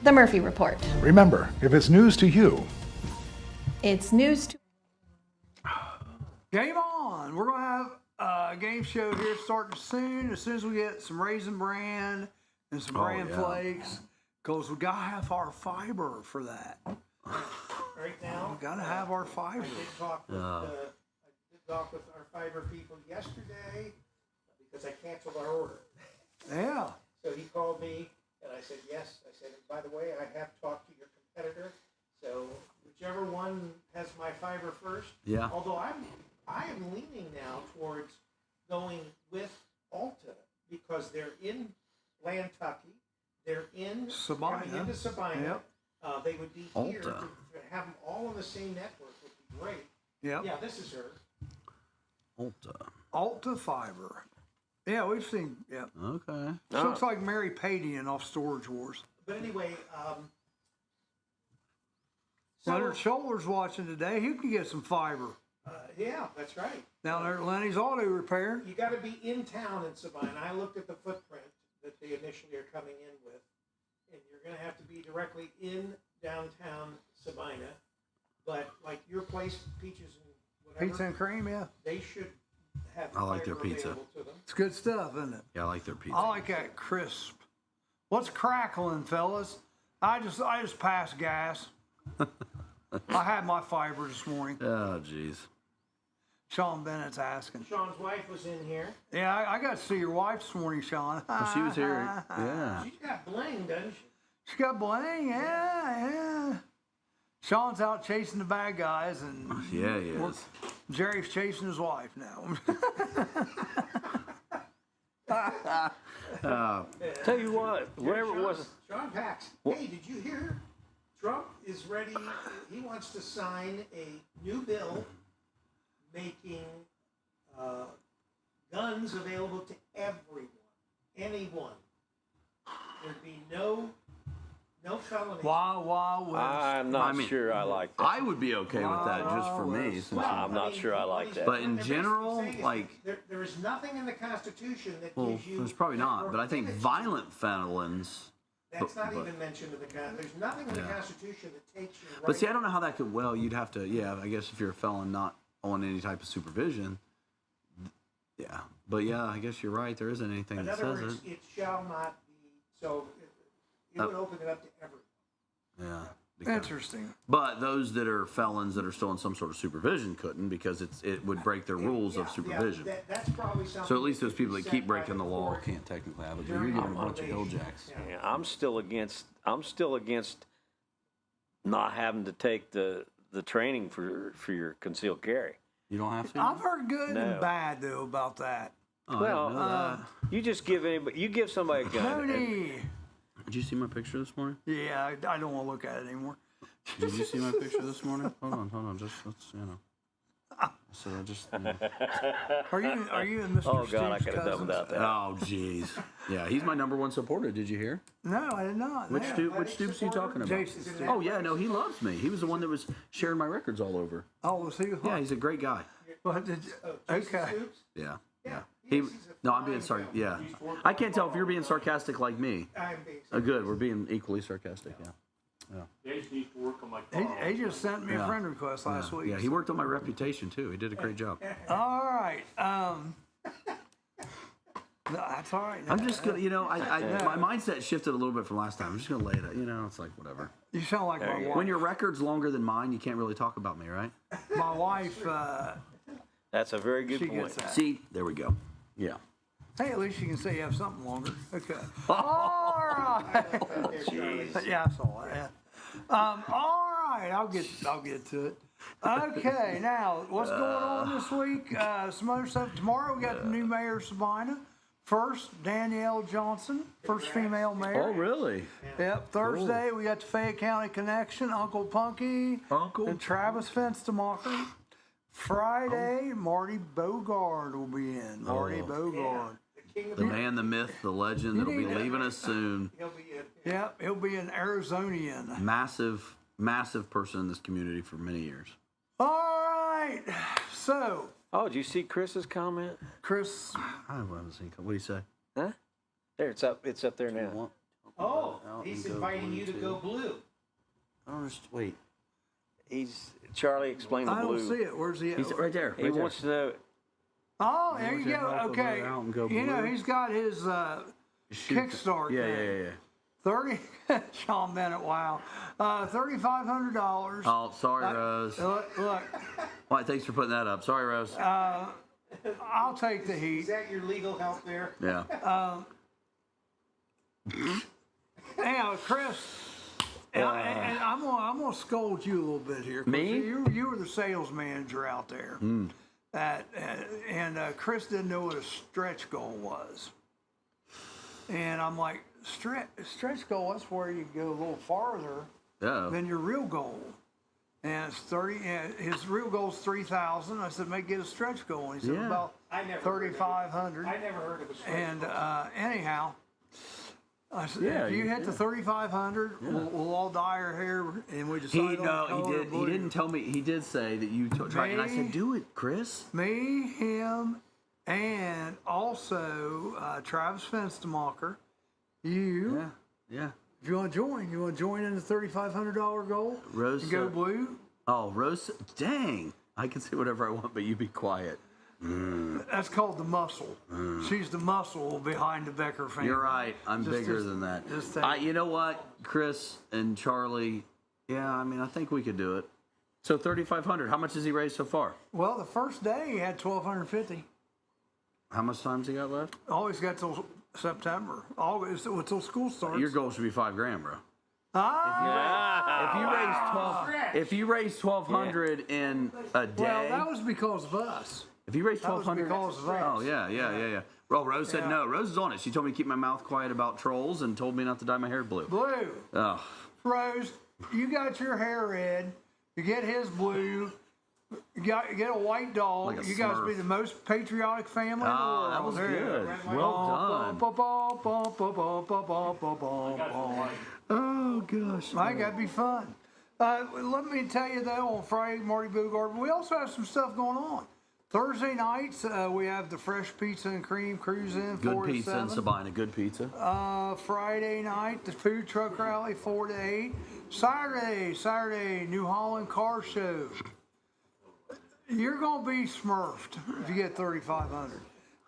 The Murphy Report. Remember, if it's news to you, it's news to... Game on! We're going to have a game show here starting soon. As soon as we get some Raisin Bran and some Bran Flakes, because we got to have our fiber for that. Right now, we got to have our fiber. I did talk with our fiber people yesterday because I canceled our order. Yeah. So he called me and I said, yes. I said, by the way, I have talked to your competitor. So whichever one has my fiber first. Yeah. Although I am leaning now towards going with Alta because they're in Lantucky. They're in Sabina. Into Sabina. Yep. They would be here Alta. to have them all on the same network would be great. Yep. Yeah, this is her. Alta Fiber. Yeah, we've seen, yeah. Okay. She looks like Mary Padian off Storage Wars. But anyway, Leonard Scholar's watching today. He can get some fiber. yeah, that's right. Down there at Lenny's Auto Repair. You got to be in town in Sabina. I looked at the footprint that they initially are coming in with, and you're going to have to be directly in downtown Sabina. But like your place, Peaches and whatever, Pizza and cream, yeah. they should have. I like their fiber pizza. available to them. It's good stuff, isn't it? Yeah, I like their pizza. I like that crisp. What's crackling, fellas? I just passed gas. I had my fiber this morning. Oh, jeez. Sean Bennett's asking. Sean's wife was in here. Yeah, I got to see your wife this morning, Sean. Well, she was here. Yeah. She's got bling, doesn't she? She got bling, yeah. Sean's out chasing the bad guys, and Yeah, he is. Jerry's chasing his wife now. Tell you what, wherever it was. Sean Pax. Hey, did you hear? Trump is ready. He wants to sign a new bill making guns available to everyone, anyone. There'd be no No felonies. Wild West. I'm not sure I like that. I would be okay with that just for me. Since I'm not sure I like that. But in What they're general, basically saying is like, there is nothing in the Constitution that well, gives you. there's probably not. But I think prohibits violent felons. That's not but- even mentioned in the There's nothing in the Constitution that takes you. But see, I don't know how that could. Well, you'd have to. Yeah, I guess if you're a felon not on any type of supervision. Yeah, but yeah, I guess you're right. There isn't anything In that other says words, it. it shall not be. So it would open it up to everyone. Yeah. because- Interesting. But those that are felons that are still in some sort of supervision couldn't because it would break their rules of supervision. That's probably something. So at least those that people could that be keep set by breaking the the law court. can't technically have it. But during you're getting a bunch of probation. hilljacks. Yeah. Yeah, I'm still against not having to take the training for your concealed carry. You don't have to. I've heard good No. and bad though about that. Oh, I Well, didn't know that. you just give somebody a gun. and- Tony. Did you see my picture this morning? Yeah, I don't want to look at it anymore. Did you see my picture this morning? Hold on. Just let's So I just. Are you and Mr. Oh Steve's God, I could have done cousins? without that. Oh, jeez. Yeah, he's my #1 supporter. Did you hear? No, I did not. Which no. Which Stoops are you talking about? Jason Stoops. Oh yeah, no, he loves me. He was the one that was sharing my records all over. Oh, was he? Yeah, he's a great guy. What did you, Jason okay. Stoops? Yeah. Yeah, He. he's a No, I'm being fine sarcastic. guy. Yeah. I can't tell if you're being sarcastic like me. I'm being Good. We're being equally sarcastic. Yeah. Jason used to work on my He just sent me a Yeah. friend request last week. Yeah, he worked on my reputation too. He did a great job. All right. No, that's all right. I'm just gonna, my mindset shifted a little bit from last time. I'm just gonna lay it out. It's like whatever. You sound like my wife. When your record's longer than mine, you can't really talk about me, right? My wife, That's a very good she point. gets that. See, there we go. Yeah. Hey, at least you can say you have something longer. Okay. All right. Yeah, I saw that. All right, I'll get to it. Okay, now what's going on this week? Some other stuff. Tomorrow we got the new mayor of Sabina. First, Danielle Johnson, first female mayor. Oh, really? Yep. Thursday we got the Fayette County Connection, Uncle Punky, and Travis Fenstermacher. Friday, Marty Bogard will be in. Marty Bogard. The man, the myth, the legend that'll be leaving us soon. He'll be in. Yep, he'll be an Arizonian. Massive person in this community for many years. All right. So, Oh, did you see Chris's comment? Chris, I haven't seen. What do you say? Huh? There, it's up there now. Oh, he's inviting you to go blue. I don't understand. Wait. Charlie explained the I don't blue. see it. Where's he at? He's right there. He Right there. wants to know. Oh, there you to go. help him Okay. out and go You know, blue. he's got his Kickstart Yeah, thing. yeah. 30, Sean Bennett, wow. $3,500. Oh, sorry, Rose. Look, Well, thanks for putting that up. Sorry, Rose. I'll take the Is heat. that your legal help there? Yeah. Anyhow, Chris, and I'm gonna scold you a little bit here. 'cause Me? You were the sales manager out there. And Chris didn't know what a stretch goal was. And I'm like, stretch goal, that's where you go a little farther Yeah. than your real goal. And it's 30, and his real goal is 3,000. I said, get a stretch goal. And he said, Yeah. about I never 3,500. I never heard of a stretch And goal. anyhow, I said, Yeah, if you you- hit the 3,500, we'll all dye our hair, and we He decided on the color he of blue. He didn't tell me. He did say that you tried, and I Me? said, "Do it, Chris." Me, him, and also Travis Fenstermacher. You, Yeah. if you want to join in the $3,500 goal? Rose And go said- blue? Oh, Rose. Dang. I can say whatever I want, but you be quiet. That's called the muscle. She's the muscle behind the Becker family. You're right. I'm Just- bigger just- than that. just think. You know what, Chris and Charlie? Yeah, I mean, I think we could do it. So 3,500. How much has he raised so far? Well, the first day he had 1,250. How much time's he got left? Always got till September. August until school starts. Your goal should be $5,000, bro. Ah! If you raise 1,200 in a day. Well, that was because of us. If you raise That was 1,200. because of us. Oh, yeah. Well, Rose said Yeah. no. Rose is on it. She told me to keep my mouth quiet about trolls and told me not to dye my hair blue. Blue. Oh, Rose, you got your hair red. You get his blue. Get a white dog. Like a You guys be Smurf. the most patriotic family in the world. That was There you good. go. Well done. Oh gosh. Mike, that'd be fun. Let me tell you though, on Friday, Marty Bogarden, we also have some stuff going on. Thursday nights, we have the Fresh Pizza and Cream Cruise In, 4 Good to pizza 7. in Sabina. Good pizza. Friday night, the Food Truck Rally, 4 to 8. Saturday, New Holland Car Show. You're going to be smurfed if you get 3,500.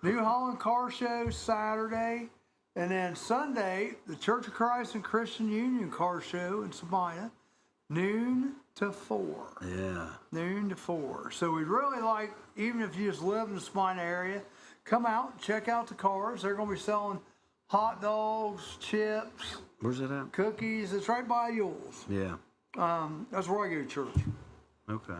New Holland Car Show, Saturday. And then Sunday, the Church of Christ and Christian Union Car Show in Sabina, noon to 4. Yeah. Noon to 4. So we'd really like, even if you just live in the Sabina area, come out, check out the cars. They're going to be selling hot dogs, chips, Where's it at? cookies. It's right by Yule's. Yeah. That's where I go to church. Okay.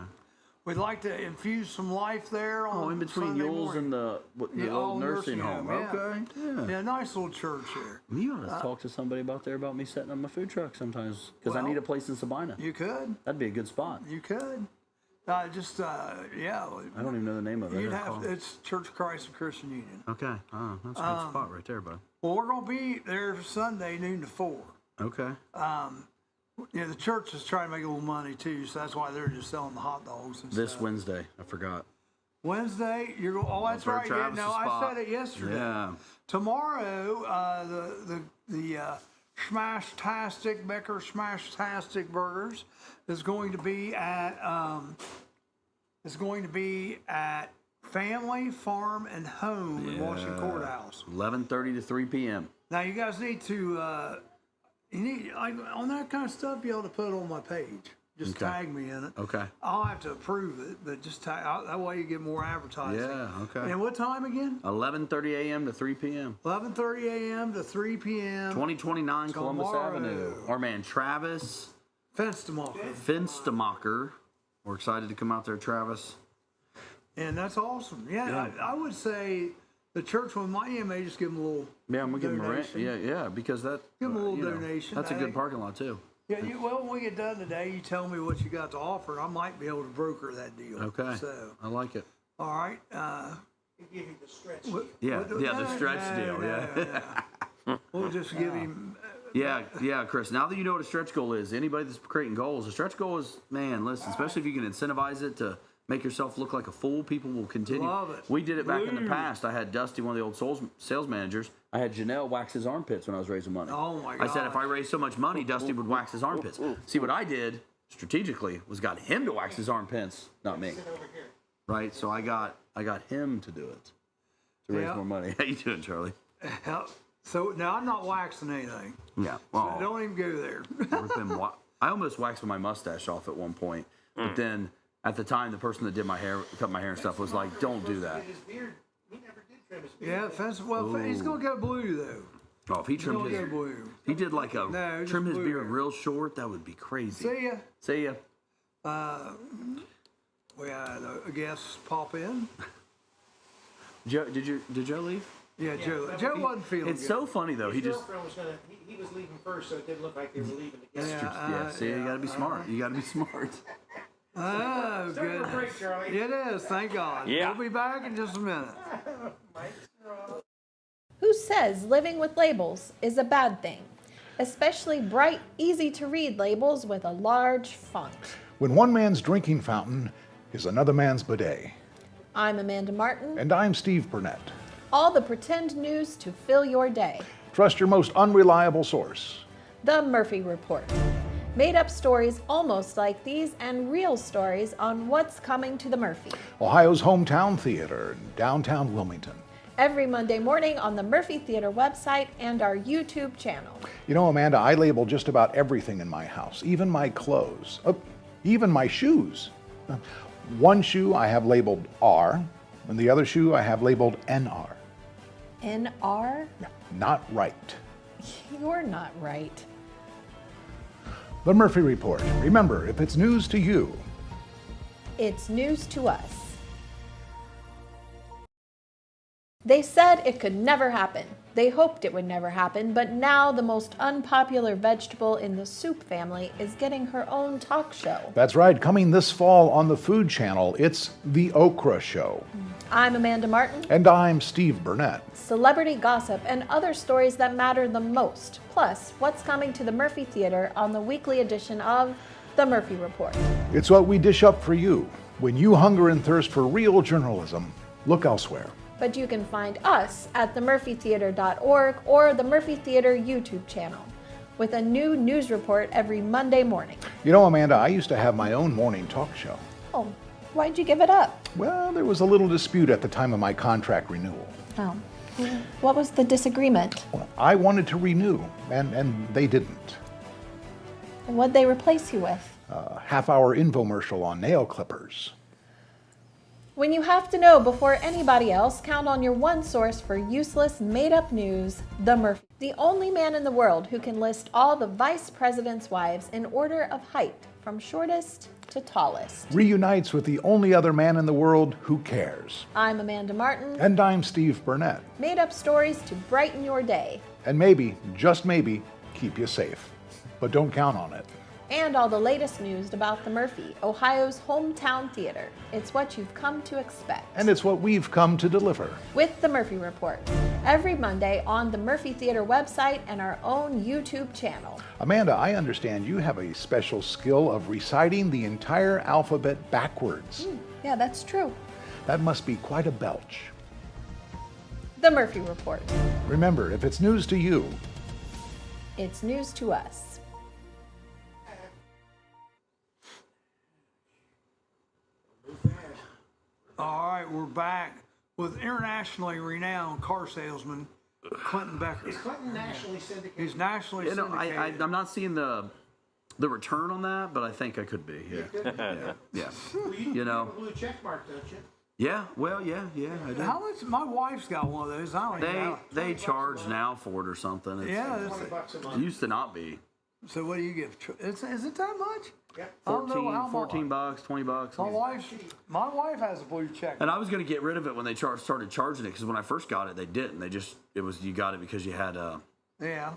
We'd like to infuse some life there on Oh, in between Sunday Yule's morning. and the old nursing home. yeah. Okay. Yeah. Yeah, nice little church there. You ought to talk to somebody about me setting up my food truck sometimes because I Well, need a place in Sabina. You could. That'd be a good spot. You could. Yeah. I don't even know the name of it. You'd have, it's Church of Christ and Christian Union. Okay. Oh, that's a good spot right there, bud. Well, we're going to be there Sunday, noon to 4. Okay. Yeah, the church is trying to make a little money too, so that's why they're just selling the hot dogs and This stuff. Wednesday, I forgot. Wednesday, you're going. Oh, that's For right. Yeah, Travis's no, I spot. said it yesterday. Yeah. Tomorrow, the Smashtastic Becker Smashtastic Burgers is going to be at Family Farm and Home in Washington Courthouse. 11:30 to 3 p.m. Now you guys need to on that kind of stuff. Be able to put it on my page. Just Okay. tag me in it. Okay. I'll have to approve it, but just tag. That way you get more advertising. Yeah. Okay. And what time again? 11:30 a.m. to 3 p.m. 11:30 a.m. to 3 p.m. 2029 Columbus Tomorrow. Avenue. Our man Travis Fenstermacher. Finstemacher. We're excited to come out there, Travis. And that's awesome. Yeah, I would say the church when Miami may just give them a little. Yeah, I'm gonna give him a rent. donation. Yeah, because that. Give him a little you know, donation. That's a Hey. good parking lot too. Yeah, when we get done today, you tell me what you got to offer. I might be able to broker that deal. Okay. So, I like it. all right. They give you the stretch deal. Yeah, the stretch deal. Yeah. We'll just give him. Yeah, Chris. Now that you know what a stretch goal is, anybody that's creating goals, a stretch goal is, man, listen, especially if you can incentivize it to make yourself look like a fool, people will continue. Love it. We did it back in the Blue. past. I had Dusty, one of the old sales managers. I had Janelle wax his armpits when I was raising money. Oh, my I said if I gosh. raised so much money, Dusty would wax his armpits. See, what I did strategically was got him to wax his armpits, not me. Sit over here. Right? So I got him to do it to raise Yeah. more money. How you doing, Charlie? So now I'm not waxing anything. Yeah. So Well, don't even go there. I almost waxed my mustache off at one point, but then at the time, the person that did my hair, cut my hair and stuff, was like, "Don't do that." His beard, he never did trim his beard. Yeah, he's gonna go blue though. Oh, if he He's trimmed gonna his, go blue. he did like No, a just trim his blue beard hair. real short. That would be crazy. See ya. See ya. We had a guest pop in. Joe, did Joe leave? Yeah, Joe. that Joe would be- wasn't feeling It's good. so funny though. His He just girlfriend was gonna. He was leaving first, so it didn't look like they were leaving together. Yeah, See, you gotta be smart. You gotta be smart. Oh, Time for a goodness. break, Charlie. It is, thank God. Yeah. We'll be back in just a minute. Who says living with labels is a bad thing? Especially bright, easy to read labels with a large font. When one man's drinking fountain is another man's bidet. I'm Amanda Martin. And I'm Steve Burnett. All the pretend news to fill your day. Trust your most unreliable source. The Murphy Report. Made up stories almost like these and real stories on what's coming to the Murphy. Ohio's hometown theater in downtown Wilmington. Every Monday morning on the Murphy Theater website and our YouTube channel. You know, Amanda, I label just about everything in my house, even my clothes, even my shoes. One shoe I have labeled R, and the other shoe I have labeled NR. NR? Not right. You're not right. The Murphy Report. Remember, if it's news to you, It's news to us. They said it could never happen. They hoped it would never happen, but now the most unpopular vegetable in the soup family is getting her own talk show. That's right. Coming this fall on the Food Channel, it's The Okra Show. I'm Amanda Martin. And I'm Steve Burnett. Celebrity gossip and other stories that matter the most. Plus, what's coming to the Murphy Theater on the weekly edition of The Murphy Report. It's what we dish up for you. When you hunger and thirst for real journalism, look elsewhere. But you can find us at themurphytheater.org or the Murphy Theater YouTube channel with a new news report every Monday morning. You know, Amanda, I used to have my own morning talk show. Oh, why'd you give it up? Well, there was a little dispute at the time of my contract renewal. Oh, what was the disagreement? Well, I wanted to renew, and they didn't. And what'd they replace you with? A half-hour infomercial on nail clippers. When you have to know before anybody else, count on your one source for useless, made-up news, The Murphy. The only man in the world who can list all the vice president's wives in order of height, from shortest to tallest. Reunites with the only other man in the world who cares. I'm Amanda Martin. And I'm Steve Burnett. Made-up stories to brighten your day. And maybe, just maybe, keep you safe. But don't count on it. And all the latest news about the Murphy, Ohio's hometown theater. It's what you've come to expect. And it's what we've come to deliver. With the Murphy Report. Every Monday on the Murphy Theater website and our own YouTube channel. Amanda, I understand you have a special skill of reciting the entire alphabet backwards. Yeah, that's true. That must be quite a belch. The Murphy Report. Remember, if it's news to you, it's news to us. All right, we're back with internationally renowned car salesman Clinton Becker. Is Clinton nationally syndicated? He's nationally You know, syndicated. I'm not seeing the return on that, but I think I could be. Yeah, yeah. Well, You know. have a blue check mark, don't you? Yeah. Well, yeah. I do. How much? My wife's got one of those. I don't even know. They charge now for it or something. It's, Yeah. $20 a It month. used to not be. So what do you give? Is it that much? Yep. I don't know how $14 much. bucks, $20. My wife has a blue check. And I was going to get rid of it when they started charging it, because when I first got it, they didn't. You got it because you had Yeah.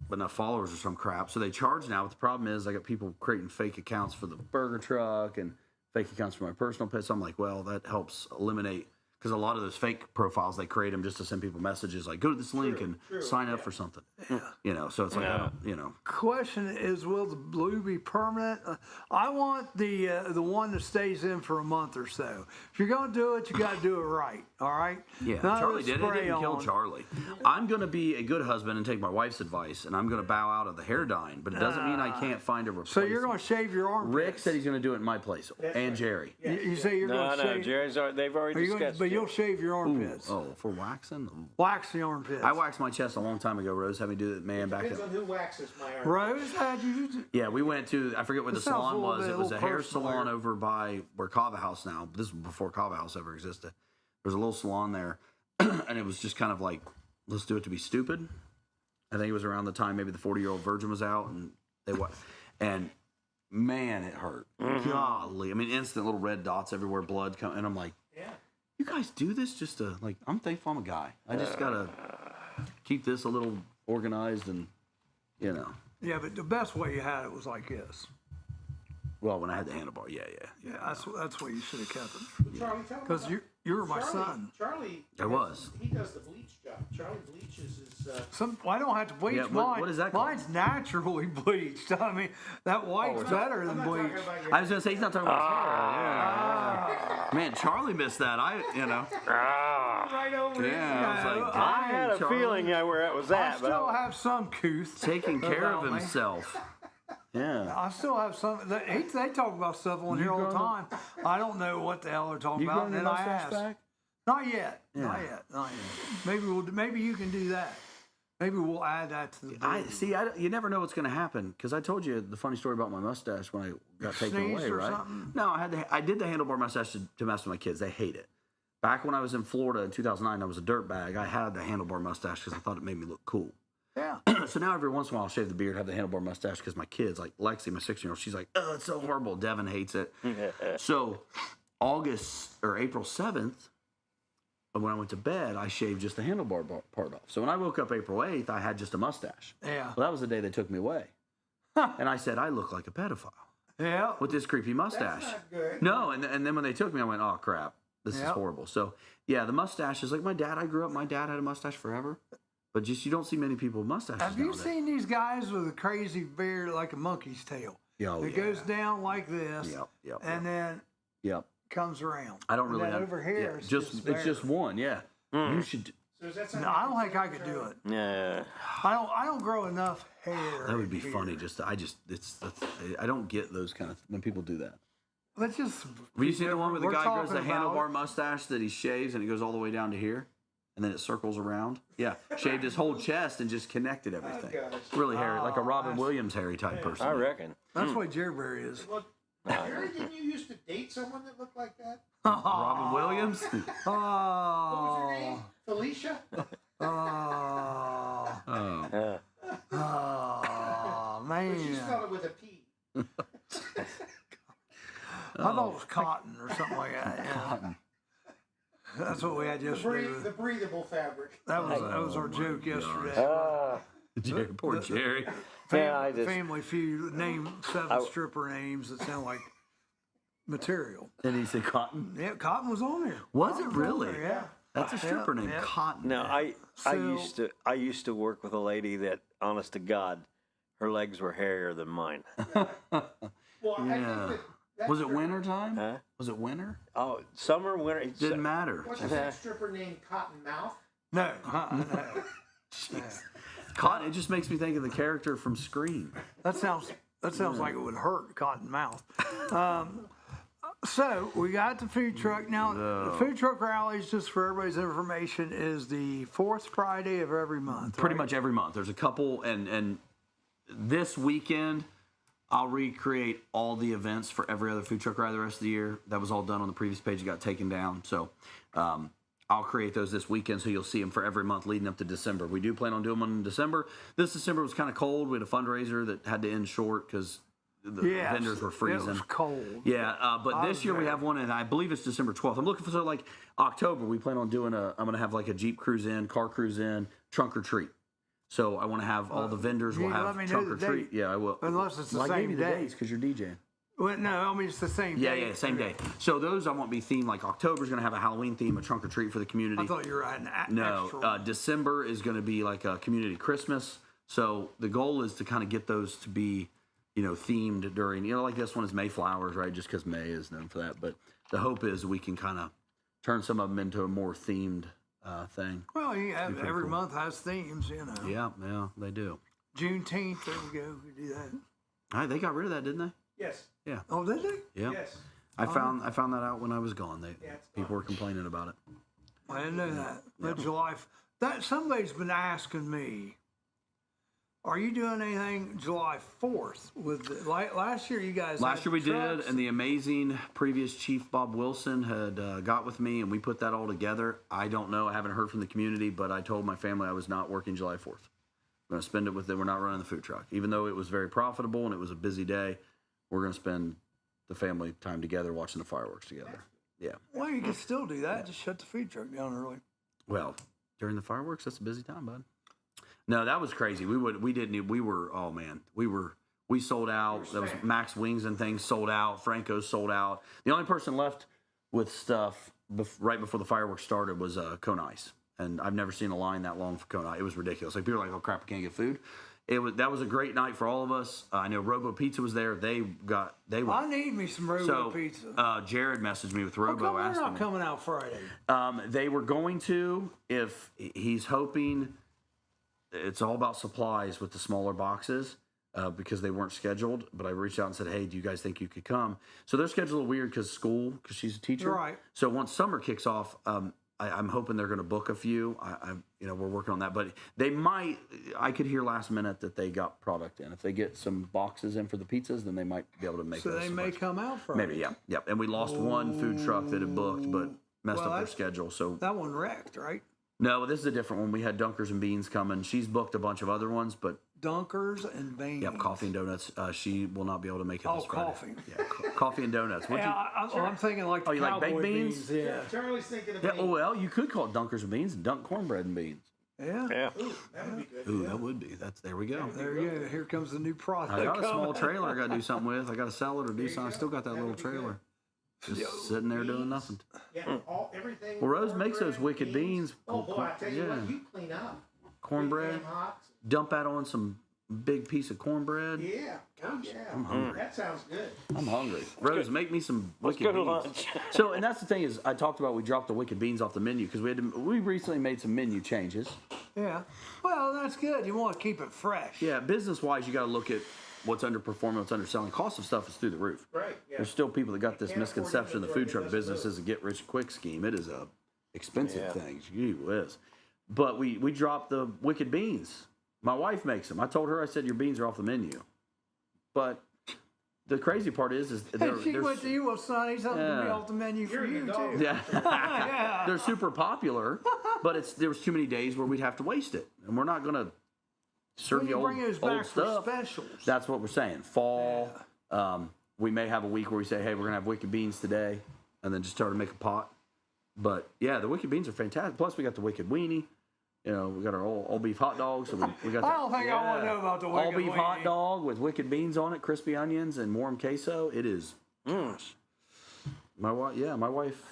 enough followers or some crap. So they charge now. But the problem is I got people creating fake accounts for the burger truck and fake accounts for my personal pet. So I'm like, well, that helps eliminate, because a lot of those fake profiles, they create them just to send people messages like, go to this link and sign up for something. So it's like, I don't. Question is, will the blue be permanent? I want the one that stays in for a month or so. If you're gonna do it, you got to do it right. All right. Yeah, None of Charlie the did it. It spray didn't kill on. Charlie. I'm going to be a good husband and take my wife's advice, and I'm going to bow out of the hair dyeing, but it doesn't mean I can't find a replacement. So you're gonna shave your armpits. Rick said he's going to do it in my place, and Jerry. You say you're No, gonna no, shave. Jerry's. They've already discussed But it. you'll shave your armpits. Oh, for waxing? Wax the armpits. I waxed my chest a long time ago. Rose had me do it, man, back Depends in. on who waxes my arm. Rose had you. Yeah, we went to, I forget where the This sounds a salon little was. bit- It was a a little hair personal salon here. over by where Kava House now. This was before Kava House ever existed. There's a little salon there, and it was just kind of like, let's do it to be stupid. I think it was around the time maybe the 40-year-old virgin was out, and and man, it hurt. Golly, I mean, instant little red dots everywhere, blood coming, and I'm like, Yeah. you guys do this just to, like, I'm thankful I'm a guy. I just gotta keep this a little organized and, Yeah, but the best way you had it was like this. well, when I had the handlebar, yeah. Yeah, that's what you should have kept it. Charlie, tell me Because about- you were my Charlie, son. Charlie. I was. He does the bleach job. Charlie bleaches his. I don't have to bleach Yeah, what- mine. what is that called? Mine's naturally bleached. I mean, that white's better I'm than not talking bleach. about your. I was gonna say he's not talking about his hair. Yeah. Man, Charlie missed that. Right over here. Yeah, I was like, I had a Charlie. feeling where it was I at, but still have some couth. Taking care of about me. himself. Yeah. I still have some. They talk about stuff on here all the time. I don't know what the hell they're talking about. And then I ask. Not yet. Not yet. Maybe you can do that. Maybe we'll add that to the. You never know what's going to happen, because I told you the funny story about my mustache when I got taken Sneezed away, or right? something? No, I did the handlebar mustache to mess with my kids. They hate it. Back when I was in Florida in 2009, I was a dirtbag. I had the handlebar mustache because I thought it made me look cool. Yeah. So now every once in a while I'll shave the beard, have the handlebar mustache, because my kids, like Lexi, my 6-year-old, she's like, oh, it's so horrible. Devin hates it. So April 7th, when I went to bed, I shaved just the handlebar part off. So when I woke up April 8th, I had just a mustache. Yeah. Well, that was the day they took me away. And I said, I look like a pedophile Yeah. with this creepy mustache. That's not good. No, and then when they took me, I went, oh, crap. This is horrible. So, yeah, the mustache is like my dad. I grew up, my dad had a mustache forever. But just, you don't see many people with mustaches Have you nowadays. seen these guys with a crazy beard like a monkey's tail? It goes down like this, and then comes around. I don't really and then have, over here. it's just one, You should. So is that No, something I don't think I could do it. Yeah. I don't grow enough hair. That would be here. funny. I don't get those kind of, when people do that. Let's just. Have you seen the one where the we're guy grows the talking about- handlebar mustache that he shaves and it goes all the way down to here? And then it circles around? Yeah. Shaved his whole chest and just connected everything. gosh. Really hairy, like a Robin that's- Williams hairy type person. I reckon. That's what Jerry Berry is. Well, Jerry, didn't you used to date someone that looked like that? Robin Williams? What was her name? Felicia? Oh, Oh. oh, But she man. spelled it with a P. I thought it was cotton or something like that. Yeah. That's what we had yesterday. The breathable fabric. That was our joke yesterday. Jerry, poor Jerry. Yeah, I just. Family Feud name 7 stripper names that sound like material. And he said Cotton? Yeah, Cotton was on there. Was Cotton it really? on there, yeah. That's a stripper named yeah. Cotton. No, I So- used to work with a lady that, honest to God, her legs were hairier than mine. Well, I Yeah. think that Was it stripper- winter time? Huh? Was it winter? Oh, summer, winter. It didn't matter. What's that stripper named Cottonmouth? No, no. Cotton, it just makes me think of the character from Scream. That sounds like it would hurt Cotton Mouth. So we got the food truck. Now the food truck rallies, just for everybody's information, is the 4th Friday of every month. Pretty right? much every month. There's a couple, and this weekend, I'll recreate all the events for every other food truck rally the rest of the year. That was all done on the previous page. It got taken down. So I'll create those this weekend so you'll see them for every month leading up to December. We do plan on doing one in December. This December was kind of cold. We had a fundraiser that had to end short because the vendors were freezing. It was cold. Yeah, but I this was year we there. have one, and I believe it's December 12th. I'm looking for like October. We plan on doing I'm going to have like a Jeep cruise in, car cruise in, trunk or treat. So I want to have all the vendors you will have let me know trunk the or treat. date. Yeah, I will. Unless it's the Well, I gave same you the day. dates because you're DJing. Well, no, I mean it's the same Yeah, day. yeah, same day. So those I want to be themed. Like October's going to have a Halloween theme, a trunk or treat for the community. I thought you were adding extra. No, December is going to be like a community Christmas. So the goal is to kind of get those to be, themed during, like this one is Mayflowers, right? Just because May is known for that. But the hope is we can kind of turn some of them into a more themed thing. Well, you have, pretty every cool. month has themes, Yeah, they do. Juneteenth, there we go. We do that. All right, they got rid of that, didn't they? Yes. Oh, did they? Yeah. Yes. I found that out when I was gone. it's People were complaining about it. I didn't know that. But July, somebody's been asking me, are you doing anything July 4th with last year? You guys Last had year we trucks. did, and the amazing previous chief Bob Wilson had got with me, and we put that all together. I don't know. I haven't heard from the community, but I told my family I was not working July 4th. We're going to spend it with them. We're not running the food truck. Even though it was very profitable and it was a busy day, we're going to spend the family time together watching the fireworks together. Yeah. Well, you can still do that. Just shut the food truck down early. Well, during the fireworks, that's a busy time, bud. No, that was crazy. We sold out. That was Max Wings and things sold out. Franco's sold out. The only person left with stuff right before the fireworks started was Cone Ice. And I've never seen a line that long for Cone Ice. It was ridiculous. Like, people were like, oh crap, I can't get food. That was a great night for all of us. I know Robo Pizza was there. They went. I need me some Robo Pizza. Jared messaged me with How Robo come they're asking not me. coming out Friday? They were going to, if he's hoping. It's all about supplies with the smaller boxes because they weren't scheduled. But I reached out and said, hey, do you guys think you could come? So they're scheduled a little weird because she's a teacher. Right. So once summer kicks off, I'm hoping they're going to book a few. We're working on that. But they might. I could hear last minute that they got product in. If they get some boxes in for the pizzas, then they might be able to make. So those they some may bucks. come out Friday. Maybe, yeah. And we lost one food truck that had booked, but messed up their schedule. So that one wrecked, right? no, this is a different one. We had Dunkers and Beans coming. She's booked a bunch of other ones, but Dunkers and Beans. Yep, coffee and donuts. She will not be able to make it this Friday. Coffee. Yeah, coffee and donuts. I'm thinking like the you like cowboy baked beans? Yeah. Charlie's thinking of Yeah, beans. well, you could call it Dunkers and Beans and dunk cornbread and beans. Yeah. Yeah. Ooh, that would be good. Ooh, that would be. There we go. There you go. Here comes the new product. I got a small trailer I got to do something with. I got to sell it or do something. I still got that little trailer. Just sitting there doing nothing. Yeah, everything. Well, Rose makes those cornbread, wicked beans. Oh boy, I tell you Yeah. what, you clean up. Cornbread. Big ham hocks. Dump that on some big piece of cornbread. Yeah. Oh yeah. I'm hungry. That sounds good. I'm hungry. Rose, make me some Let's wicked go to beans. lunch. So, and that's the thing is, I talked about we dropped the wicked beans off the menu because we recently made some menu changes. Yeah. Well, that's good. You want to keep it fresh. Yeah, business wise, you got to look at what's underperforming, what's underselling. Cost of stuff is through the roof. Right. Yeah. There's still people that got this Can't misconception afford the food inventory, truck they must business move. is a get rich quick scheme. It is a expensive Yeah. thing. Gee whiz. But we dropped the wicked beans. My wife makes them. I told her, I said, your beans are off the menu. But the crazy part is She went to you, well, Sonny, something to be Yeah. off the menu for You're you, the dog. too. yeah. Yeah. They're super popular, but there was too many days where we'd have to waste it. And we're not going to serve When you you bring those old back for stuff. specials. That's what we're saying. Fall, we may have a week where we say, hey, we're going to have wicked beans today, and then just start to make a pot. But, yeah, the wicked beans are fantastic. Plus, we got the wicked weenie. You know, we got our all beef hot dogs. So we got I don't think I want to know about the wicked all beef hot weenie. dog with wicked beans on it, crispy onions, and warm queso. It is. My wife.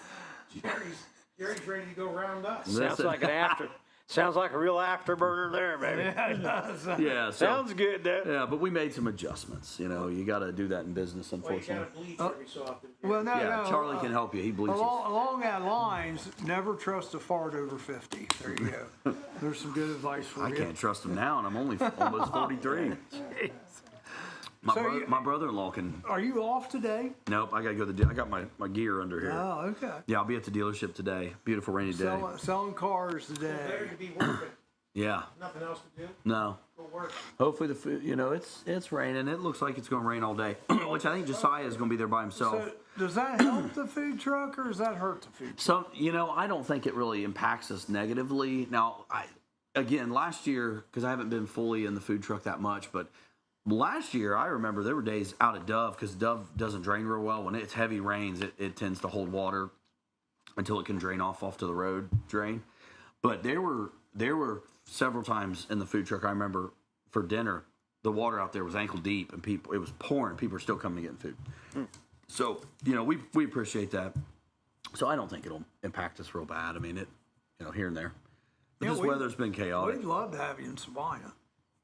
Gary's ready to go round up. Sounds like an Sounds like a real afterburner there, baby. Yeah, it does. Yeah, so, Sounds good, though. yeah, but we made some adjustments. You know, you got to do that in business, Well, you unfortunately. gotta bleach every so often. Well, no, Yeah, no. Charlie can help you. He bleaches. Along that lines, never trust a fart over 50. There you go. There's some good advice for I you. can't trust him now, and I'm only almost 43. So My brother-in-law can. Are you off today? Nope, I got to go to the. I got my gear under here. Oh, okay. Yeah, I'll be at the dealership today. Beautiful rainy day. Selling cars today. Better to be working. Yeah. Nothing else to do. No. Go work. Hopefully the food. You know, it's raining. It looks like it's going to rain all day, which I think Josiah is going to be there by himself. So does that help the food truck or does that hurt the food truck? So, you know, I don't think it really impacts us negatively. Now, again, last year, because I haven't been fully in the food truck that much, but last year, I remember there were days out at Dove, because Dove doesn't drain real well. When it's heavy rains, it tends to hold water until it can drain off to the road drain. But there were several times in the food truck, I remember, for dinner, the water out there was ankle deep, and it was pouring. People were still coming to get food. So, you know, we appreciate that. So I don't think it'll impact us real bad. I mean, here and there. But Yeah, this weather's been chaotic. We'd love to have you in Sabina.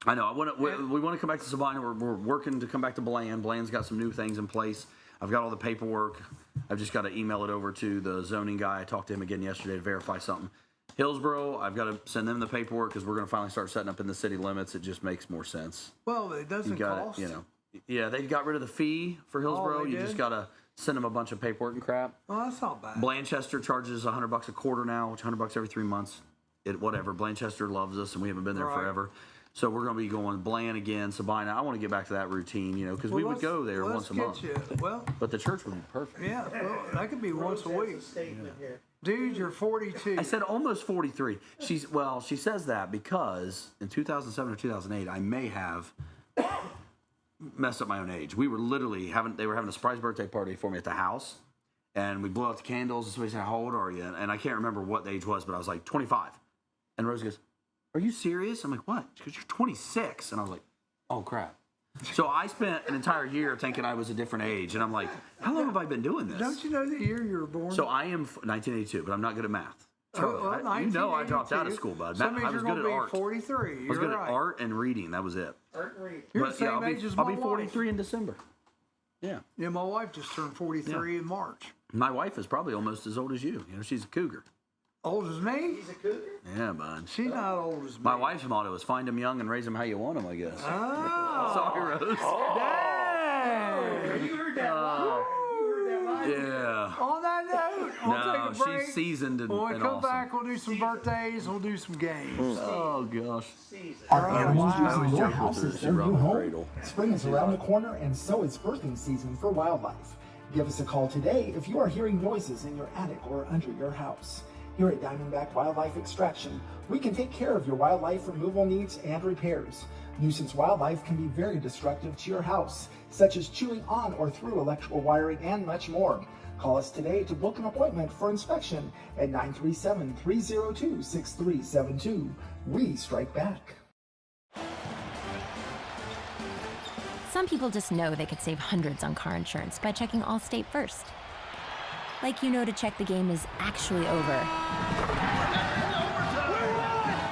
I know. We want to come back to Sabina. We're working to come back to Bland. Bland's got some new things in place. I've got all the paperwork. I've just got to email it over to the zoning guy. I talked to him again yesterday to verify something. Hillsboro, I've got to send them the paperwork because we're going to finally start setting up in the city limits. It just makes more sense. Well, it doesn't You got cost. it, you know. Yeah, they got rid of the fee for Hillsboro. they You did? just got to send them a bunch of paperwork and crap. Oh, that's not bad. Blanchester charges $100 a quarter now, which $100 every 3 months. Whatever. Blanchester loves us, and we haven't been there Right. forever. So we're going to be going Bland again, Sabina. I want to get back to that routine, you know, because we would go there once a month. Well, But the church would be perfect. yeah, well, that could be once a Rose has week. a statement here. Dude, you're 42. I said almost 43. She says that because in 2007 or 2008, I may have messed up my own age. We were literally they were having a surprise birthday party for me at the house, and we blew out the candles, and somebody said, how old are you? And I can't remember what the age was, but I was like 25. And Rose goes, are you serious? I'm like, what? Because you're 26. And I was like, oh, crap. So I spent an entire year thinking I was a different age, and I'm like, how long have I been doing this? Don't you know the year you were born? So I am 1982, but I'm not good at math. Oh, well, You know I dropped out of 1982. school, bud. So I that means was you're good gonna at be art. 43. I was good You're at right. art and reading. That was it. Art and reading. You're But the yeah, same age as I'll my be 43 in December. Yeah. Yeah, my wife just turned 43 in March. My wife is probably almost as old as you. You know, she's a cougar. Old as me? He's a cougar. Yeah, bud. She's not old as me. My wife's motto is find them young and raise them how you want them, I guess. Oh. Sorry, Rose. Dang. You heard that live. You heard that live. Yeah. On that note, we'll No, take a break. she's seasoned and, When we and come awesome. back, we'll do some birthdays. We'll do some games. Oh, gosh. Season. Are I animals always using your joke with house her as as she their new rocked the home? cradle. Spring is around the corner, and so is birthing season for wildlife. Give us a call today if you are hearing noises in your attic or under your house. Here at Diamondback Wildlife Extraction, we can take care of your wildlife removal needs and repairs. Nuisance wildlife can be very destructive to your house, such as chewing on or through electrical wiring and much more. Call us today to book an appointment for inspection at 937-302-6372. We strike back. Some people just know they could save hundreds on car insurance by checking Allstate first. Like you know to check the game is actually over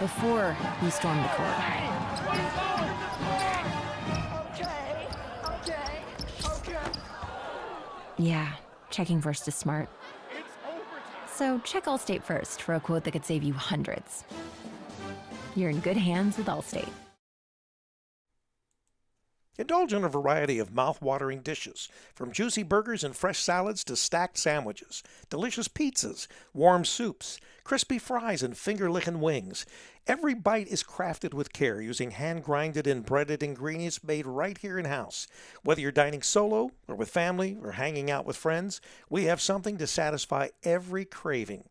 before you storm the court. Yeah, checking first is smart. So check Allstate first for a quote that could save you hundreds. You're in good hands with Allstate. Indulge in a variety of mouth-watering dishes, from juicy burgers and fresh salads to stacked sandwiches, delicious pizzas, warm soups, crispy fries, and finger-licking wings. Every bite is crafted with care using hand-grinded and breaded ingredients made right here in-house. Whether you're dining solo or with family or hanging out with friends, we have something to satisfy every craving.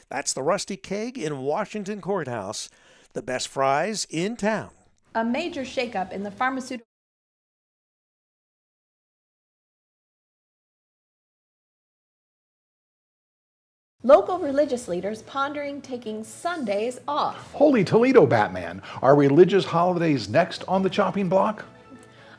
That's the Rusty Keg in Washington Courthouse, the best fries in town. A major shakeup in the pharmaceutical Local religious leaders pondering taking Sundays off. Holy Toledo, Batman. Are religious holidays next on the chopping block?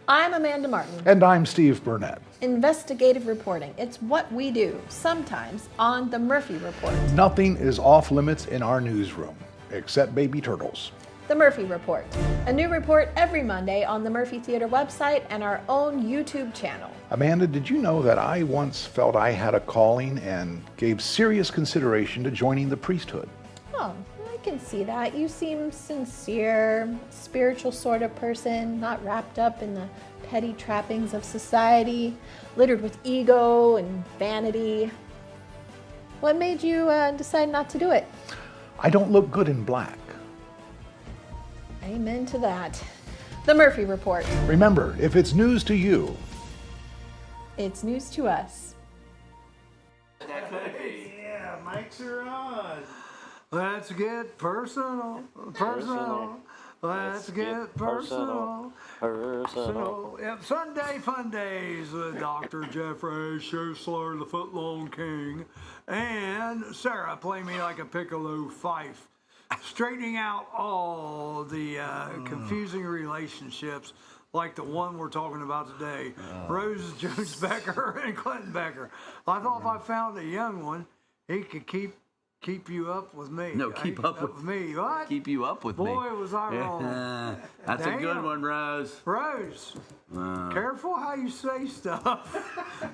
I'm Amanda Martin. And I'm Steve Burnett. Investigative reporting. It's what we do, sometimes on the Murphy Report. Nothing is off limits in our newsroom, except baby turtles. The Murphy Report. A new report every Monday on the Murphy Theater website and our own YouTube channel. Amanda, did you know that I once felt I had a calling and gave serious consideration to joining the priesthood? Oh, I can see that. You seem sincere, spiritual sort of person, not wrapped up in the petty trappings of society, littered with ego and vanity. What made you decide not to do it? I don't look good in black. Amen to that. The Murphy Report. Remember, if it's news to you, it's news to us. Yeah, mics are on. Let's get personal. Let's get personal. Yep, Sunday Fun Days with Dr. Jeffrey Schussler, the Footlong King, and Sarah, play me like a piccolo fife. Straightening out all the confusing relationships like the one we're talking about today. Rose Jones Becker and Clinton Becker. I thought if I found a young one, he could keep you up with me. No, keep up with me. What? Keep you up with me. Boy, was I wrong. That's a good one, Rose. Rose, careful how you say stuff,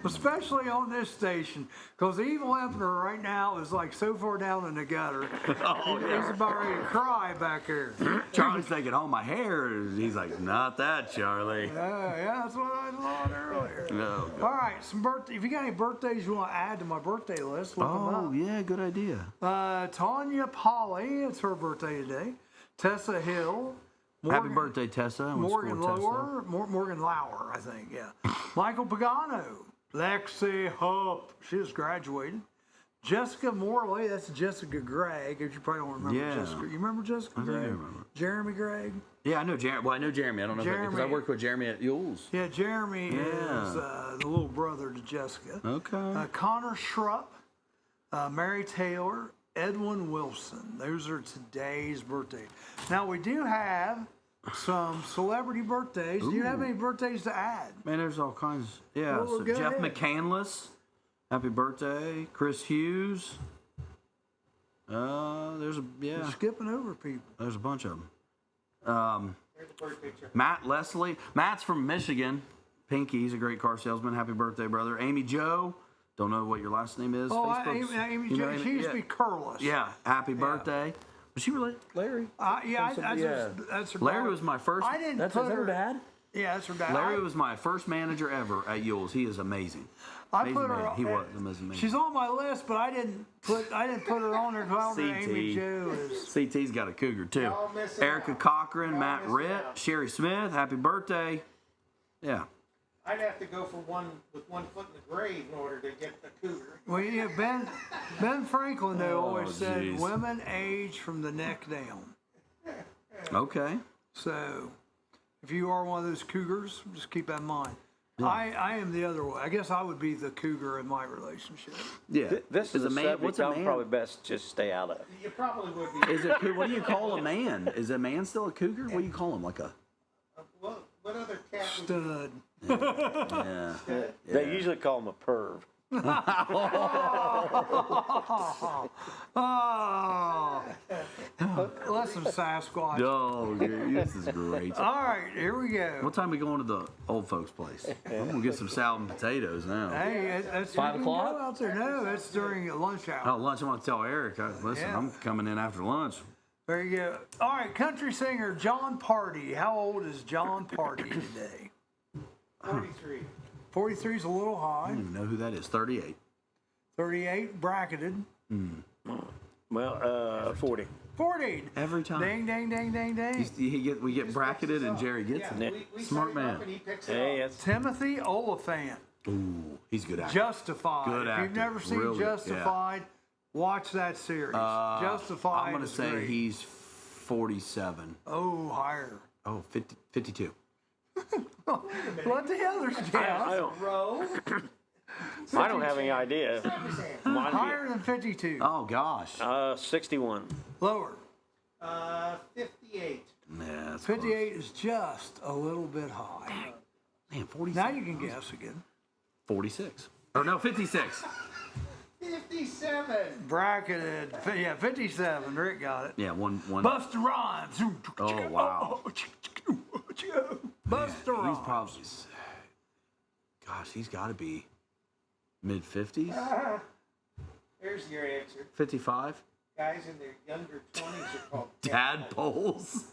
especially on this station, because the evil emperor right now is like so far down in the gutter. He's about ready to cry back here. Charlie's thinking, oh, my hair. He's like, not that, Charlie. Yeah, that's what I thought earlier. No, all right, some birthday. If you got any birthdays you want to add to my birthday list, look them up. Oh, yeah, good idea. Tanya Polly, it's her birthday today. Tessa Hill. Happy birthday, Tessa. Morgan Lauer, I think, yeah. Michael Pagano. Lexi Hope, she just graduated. Jessica Morley, that's Jessica Gregg, if you probably don't remember Jessica. You remember Jessica Gregg? I do remember. Jeremy Gregg? Yeah, I know Jeremy. Well, I know Jeremy. I don't know because I worked with Jeremy at Yules. Yeah, Jeremy is the little brother to Jessica. Okay. Connor Schrupp, Mary Taylor, Edwin Wilson. Those are today's birthdays. Now, we do have some celebrity birthdays. Do you have any birthdays to add? Man, there's all kinds. Yeah, Well, so go Jeff ahead. McCandless, happy birthday. Chris Hughes. You're Skipping over people. There's a bunch of them. Here's the bird picture. Matt Leslie. Matt's from Michigan. Pinky, he's a great car salesman. Happy birthday, brother. Amy Joe. Don't know what your last name is. Amy, you know she used to be Curlis. Yeah, happy birthday. Was she related to Larry? That's her Larry daughter. was my first. I didn't That's put her her dad? Yeah, that's her dad. Larry was my first manager ever at Yules. He is amazing. I Amazing put her. man. He was amazing. She's on my list, but I didn't put her on there because I don't know Amy Jo is. CT's got a cougar too. Y'all missing Erica out. Cochran, Y'all Matt missing Ritt, out. Sherry Smith, happy birthday. Yeah. I'd have to go for one with 1 foot in the grave in order to get the cougar. Well, yeah, Ben Franklin though always said geez. women age from the neck down. Okay. So if you are one of those cougars, just keep that in mind. I am the other way. I guess I would be the cougar in my relationship. Yeah. This is a man. What's a I'm man? probably best just stay out of. You probably would be. Is it? What do you call a man? Is a man still a cougar? What do you call him? Like a What other cat would you Stud. yeah. They usually call him a perv. Oh, listen, Sasquatch. Oh, this is great. All right, here we go. What time are we going to the old folks' place? I'm gonna get some salad and potatoes now. Hey, that's 5 you can o'clock? go out there. No, it's during lunch hour. Oh, lunch. I'm gonna tell Eric. Listen, Yeah. I'm coming in after lunch. There you go. All right, country singer John Party. How old is John Party today? 43. 43 is a little I high. don't even know who that is. 38. 38 bracketed. Well, 40. 40. Every time. Ding, ding, ding, ding, ding. We get bracketed and Jerry gets Yeah, it. we Smart set him up man. and he picks it Hey, up. it's Timothy Oliphant. Ooh, he's a good actor. Justified. Good If actor. you've never seen Real good, yeah. Justified, watch that series. Justified. I'm gonna is say great. he's 47. Oh, higher. Oh, 52. Let the others I guess. don't. Row. I don't have any idea. Mine- Higher than 52. Oh gosh. 61. Lower. 58. Yeah, that's 58 is just a little bit high. close. Man, 46. Now you can guess again. 46. Or no, 56. 57. Bracketed. Yeah, 57. Rick got it. Yeah, one. Busta Rhymes. Oh, wow. Busta He's Rhymes. probably. Gosh, he's got to be mid 50s. Here's your answer. 55. Guys in their younger 20s are called Tadpoles.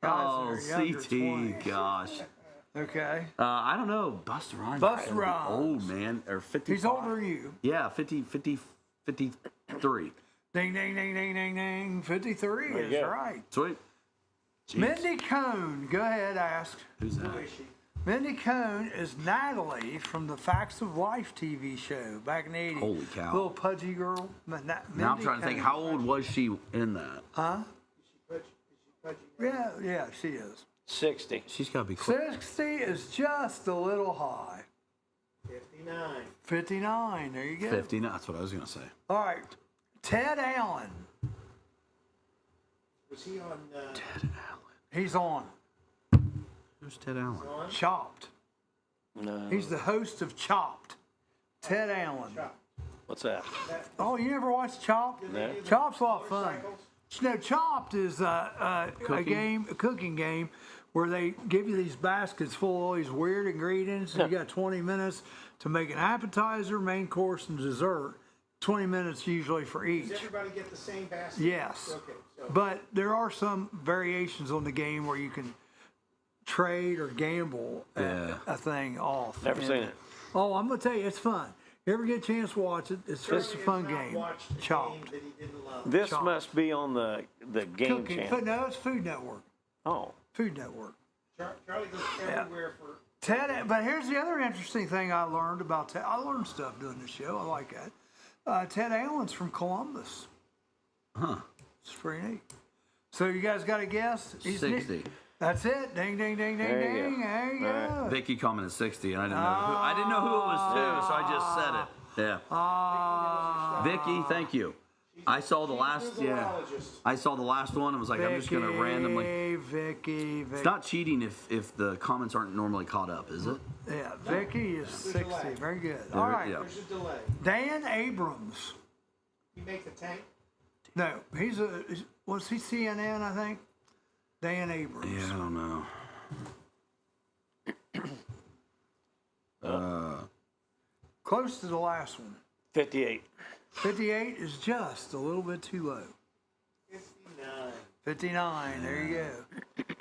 Oh, Guys in their younger CT. 20s. Gosh. Okay. I don't know. Busta Rhymes. Busta might be Rhymes. Old man, or 55. He's older than you. Yeah, 53. Ding, ding, ding, ding, ding, ding. 53 There you is go. right. Sweet. Jeez. Mindy Cohn. Go ahead, ask. Who's that? Who is she? Mindy Cohn is Natalie from the Facts of Life TV show back in the 80s. Holy cow. Little pudgy girl. Now I'm trying to think, how old was she in that? Huh? Is she pudgy? Yeah, she is. 60. She's got to be close. 60 is just a little high. 59. 59, there you go. 59. That's what I was going to say. All right. Ted Allen. Was he on? Ted Allen. He's on Who's Ted Allen? on? Chopped. No. He's the host of Chopped. Ted Allen. Chop. What's that? Oh, you never watched Chopped? No. Chopped's a lot of fun. Motorcycles? No, Chopped is a cooking game where they give you these baskets full of all these weird ingredients. And you got 20 minutes to make an appetizer, main course, and dessert. 20 minutes usually for each. Does everybody get the same basket? Yes. Okay. So But there are some variations on the game where you can trade or gamble a thing off. Never And- seen it. Oh, I'm going to tell you, it's fun. You ever get a chance to watch it? It's just a Charlie fun has not game. watched a Chopped. game that he didn't love. This Chopped. must be on the game Cooking. channel. No, it's Food Network. Oh. Food Network. Charlie goes everywhere for. Ted, but here's the other interesting thing I learned about Ted. I learned stuff doing this show. I like that. Ted Allen's from Columbus. Huh. It's pretty neat. So you guys got a guess? He's 60. That's it. Ding, ding, ding, ding, There you ding. go. There you All go. Vicky commented 60, and I didn't know who it was too, so I just said it. Yeah. Vicky, thank you. I saw the last. Yeah. I saw the last one and was like, I'm just gonna randomly. Vicky. It's not cheating if the comments aren't normally caught up, is it? Yeah, Vicky is 60. Very good. There- All right. yeah. There's a delay. Dan Abrams. You make the tank. No, was he CNN, I think? Dan Abrams. Yeah, I don't know. Close to the last one. 58. 58 is just a little bit too low. 59. 59, there you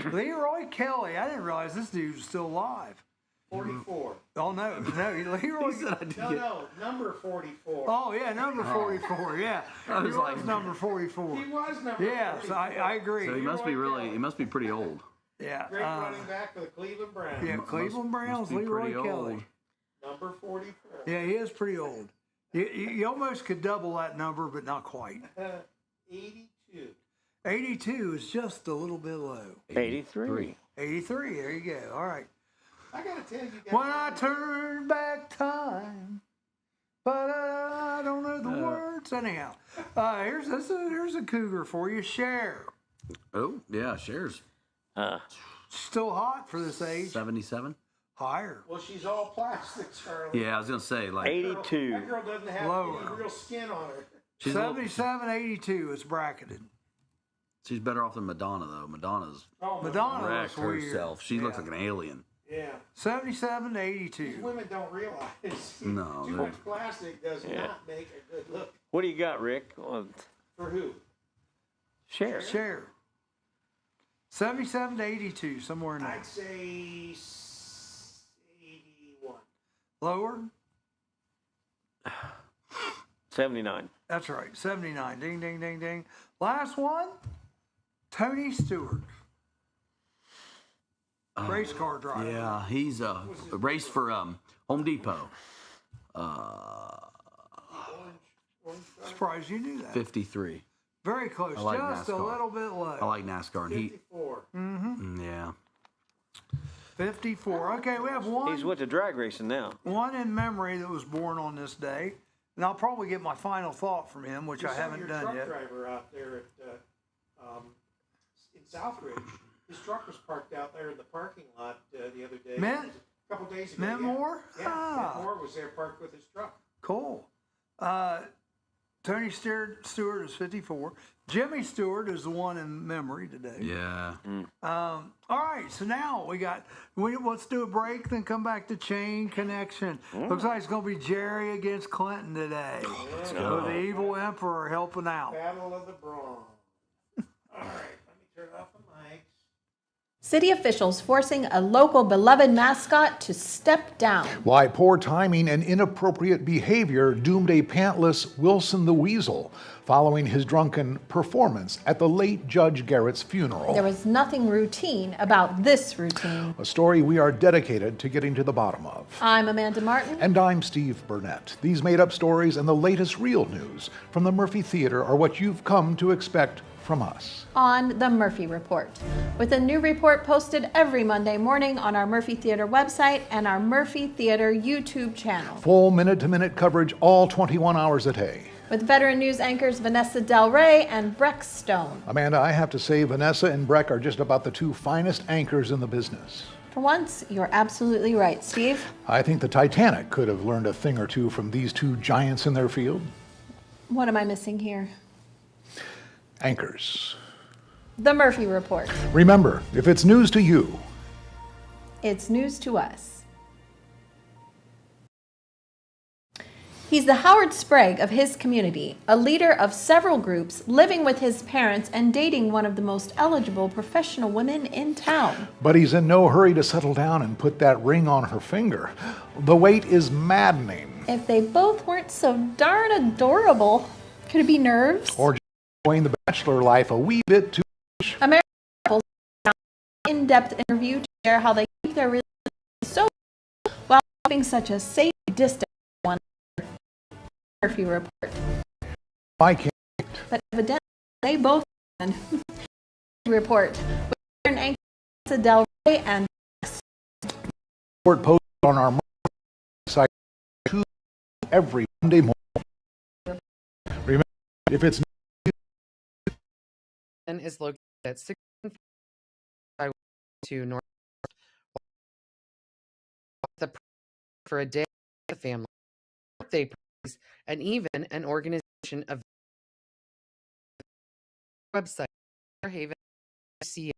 go. Leroy Kelly, I didn't realize this dude was still alive. 44. Oh, no, Leroy. No, number 44. Oh, yeah, number 44, yeah. I was he like- was number 44. He was number Yes, 44. I agree. So he must be pretty old. Yeah. Great running back for the Cleveland Browns. Yeah, Cleveland Browns, be Leroy pretty Kelly. old. Number 44. Yeah, he is pretty old. You almost could double that number, but not quite. 82. 82 is just a little bit low. 83. 83. There you go. All right. I gotta tell you guys. When I turn back time, but I don't know the words. Anyhow, here's a cougar for you. Cher. Oh, yeah, shares. Still hot for this age. 77? Higher. Well, she's all plastic, Charlie. Yeah, I was going to say, like, 82. That girl doesn't have Lower. any real skin on her. she's, a little- 77, 82 is bracketed. she's better off than Madonna, though. Madonna's Madonna wrecked looks weird. herself. She looks like an alien. Yeah. 77 to These 82. women don't realize No, too they're- much plastic does not make a good look. What do you got, Rick? Well, For who? share. Cher. 77 to 82, somewhere in there. I'd say 81. Lower? 79. That's right, 79. Ding, ding, ding, ding. Last one, Tony Stewart. Race car driver. Yeah, he's a race for Home Depot. Surprised you knew that. 53. Very close, I like just a NASCAR. little bit low. I like NASCAR, and he. 54. Yeah. 54. Okay, we have one. He's with the drag racing now. One in memory that was born on this day, and I'll probably get my final thought from him, which We I saw haven't your done truck yet. driver out there in Southridge. His truck was parked out there in the parking lot the other day. Mint? A couple days ago. Mint yeah. Moore? Yeah, Ah. Mint Moore was there parked with his truck. Cool. Tony Stewart is 54. Jimmy Stewart is the one in memory today. Yeah. All right, so now let's do a break, then come back to Chain Connection. Looks like it's going to be Jerry against Clinton today. With the evil emperor helping out. Battle of the Brawn. All right, let me turn off the mics. City officials forcing a local beloved mascot to step down. Why poor timing and inappropriate behavior doomed a pantless Wilson the Weasel following his drunken performance at the late Judge Garrett's funeral. There was nothing routine about this routine. A story we are dedicated to getting to the bottom of. I'm Amanda Martin. And I'm Steve Burnett. These made-up stories and the latest real news from the Murphy Theater are what you've come to expect from us. On the Murphy Report, with a new report posted every Monday morning on our Murphy Theater website and our Murphy Theater YouTube channel. Full minute-to-minute coverage all 21 hours a day. With veteran news anchors Vanessa Del Rey and Breck Stone. Amanda, I have to say Vanessa and Breck are just about the two finest anchors in the business. For once, you're absolutely right, Steve. I think the Titanic could have learned a thing or two from these two giants in their field. What am I missing here? Anchors. The Murphy Report. Remember, if it's news to you, It's news to us. He's the Howard Sprague of his community, a leader of several groups, living with his parents and dating one of the most eligible professional women in town. but he's in no hurry to settle down and put that ring on her finger. The wait is maddening. If they both weren't so darn adorable, could it be nerves? Or just enjoying the bachelor life a wee bit too. American couples have an in-depth interview to share how they keep their relationship so while keeping such a safe distance from one another. Murphy Report. I can't. But evidently they both can. Report with veteran anchor Vanessa Del Rey and Report posted on our site every Monday morning. Remember, if it's And is located at 1642 North. The for a day with the family, birthday parties, and even an organization of website Haven CA.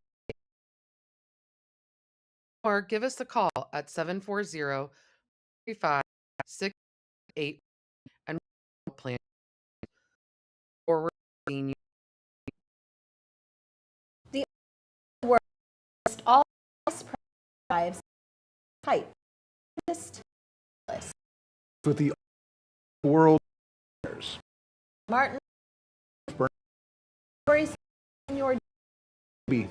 Or give us a call at 740-3568 and plan forward seeing you. List all lives type list with the world Martin stories in your be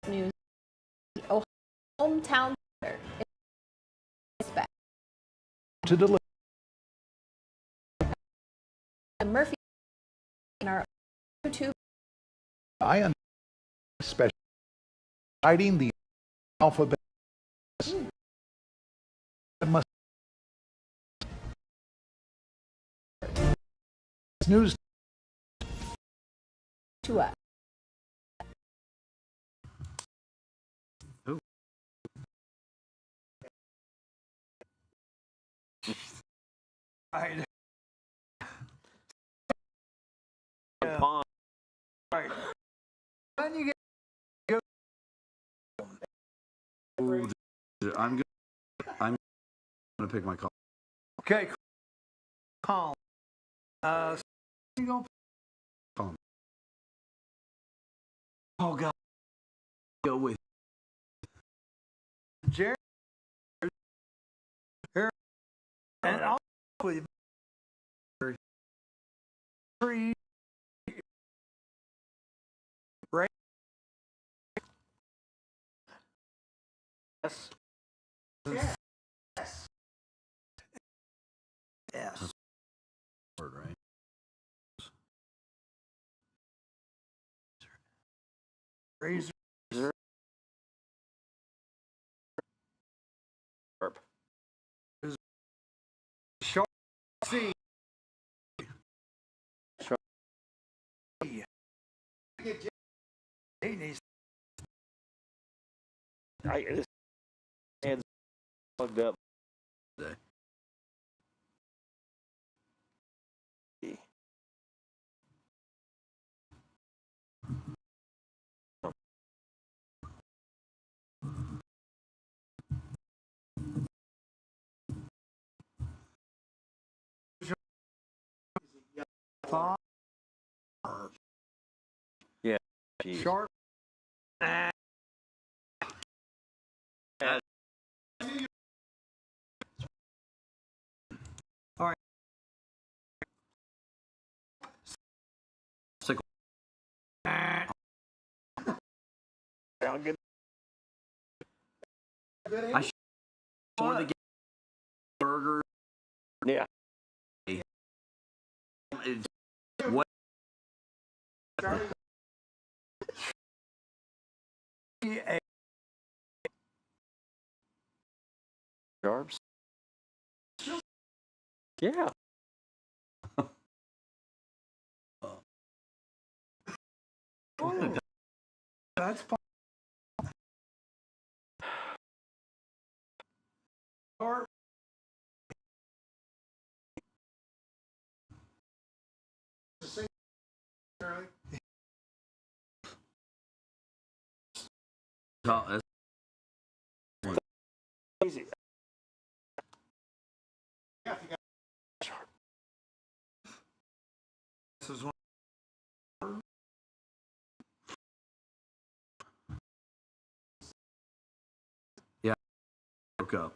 news. The Ohio hometown theater to deliver. Murphy in our YouTube I understand especially writing the alphabet must news To us. Right. Yeah. Pond. Right. Then you get I'm gonna pick my call. okay. Calm. You gonna Phone. Oh God, go with Jerry? Here, and I'll with you. Three. Right. Yes. Yes. Yes. word, right? Razor. Verb. Sharp. C. Sharp. He needs. This hand's plugged up. Today. Five. Yeah. Geez. Sharp. All right. Sickle. Sound good? I wanted to get burger. Yeah. What? Sharps. Yeah. That's fine. Sharp. That's Easy. This is one. yeah. Broke up.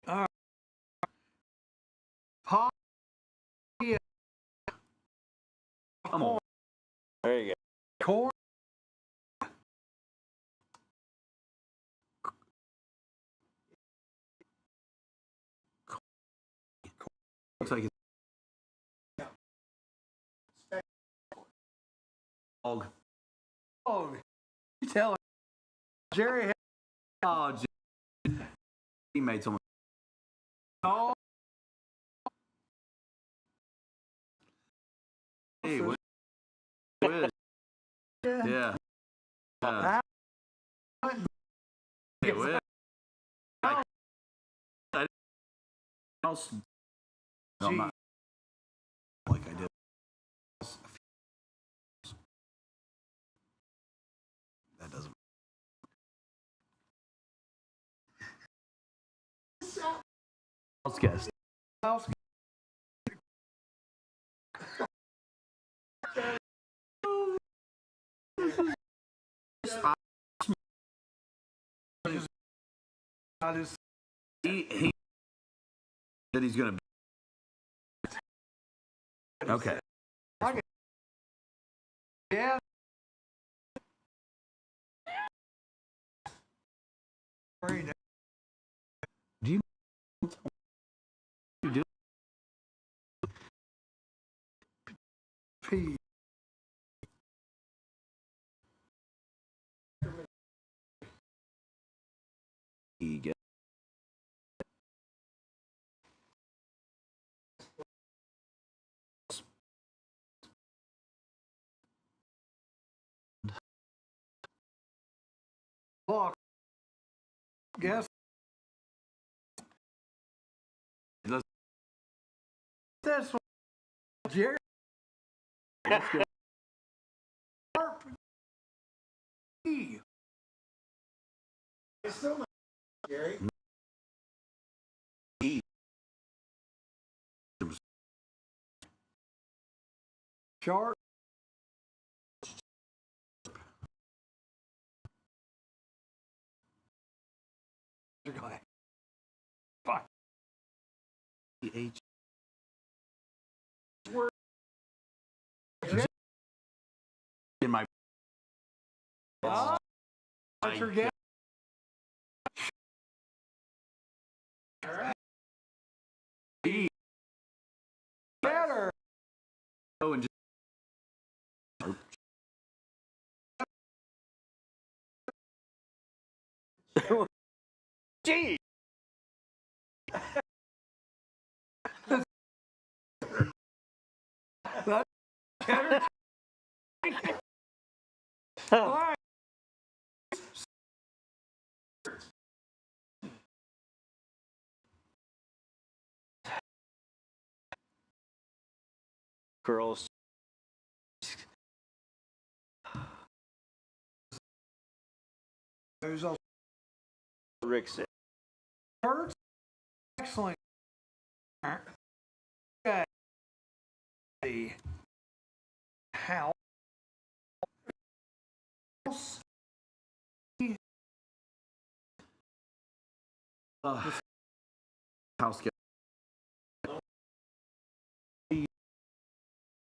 All right. Pop. Come on. There you go. Corn. Looks like it's dog. Oh, you tell him. Jerry had Oh, he made someone. all. Hey, what? Yeah. Hey, what? Else? No, I'm not like I did. That doesn't. Let's guess. I just He said he's gonna. Okay. yeah. Do you do? P. get Look, guess this one, Jerry. It's still not Jerry. Sharp. Fine. H. In my. I forget. Better. Oh, and just. Gee. Girls. There's a Rick said. third. Excellent. Okay. The house. House get.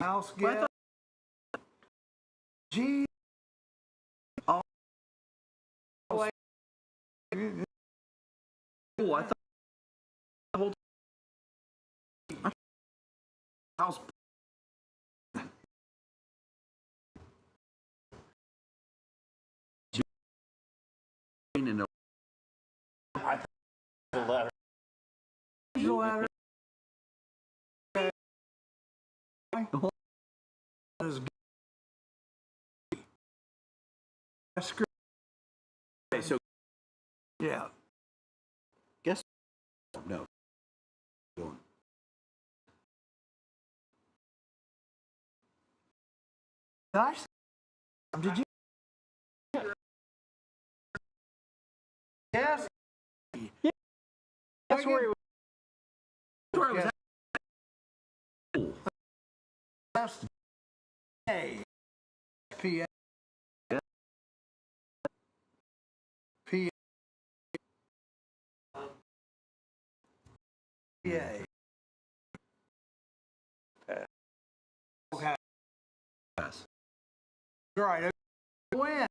House get. G. Oh, I thought the whole house. The letter. The ladder. Is that's good. Okay, so Yeah. guess no. Going. Nice. Did you? Yes. Yeah. That's where he was. Where it was at. That's A. P. P. A. Okay. Pass. All right. Win.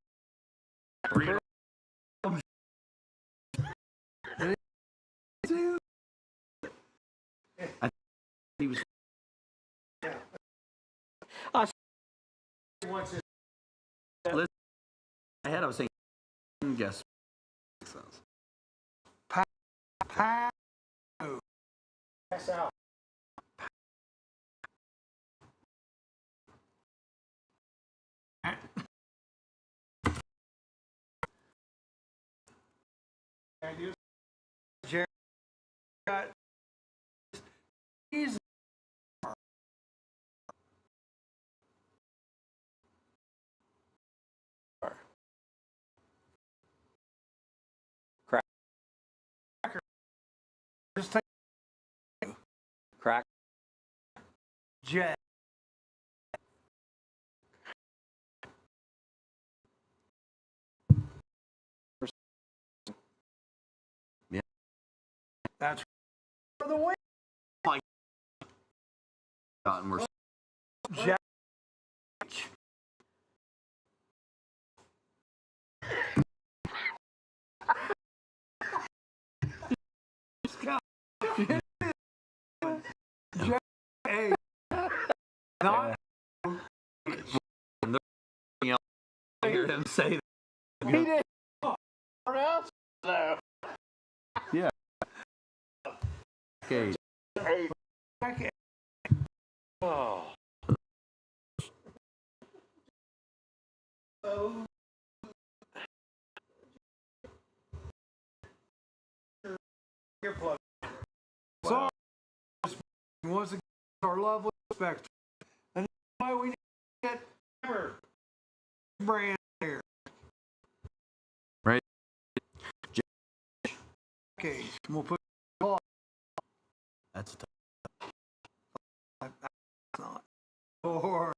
He was. I had. I was saying. Guess. Pass out. Jerry got easy. Crack. Just take Crack. J. Yeah. That's for the win. Gotten worse. J. J. Not. I hear him say that. He did. What else? No. Yeah. Okay. Oh. Earplug. So, once again, our lovely spectrum. And that's why we need to get ever brand here. Right. Okay, we'll put That's that's not. Or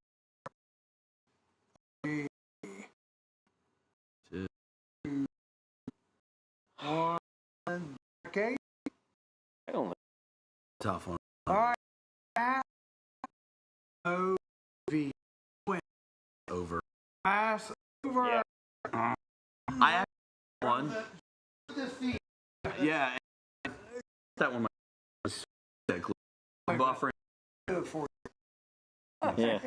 two. one. Okay. I don't know. Tough one. All right. O-V. Over. Pass over. Yeah. I actually one. Yeah. That one was that glue. Buffering. Yeah.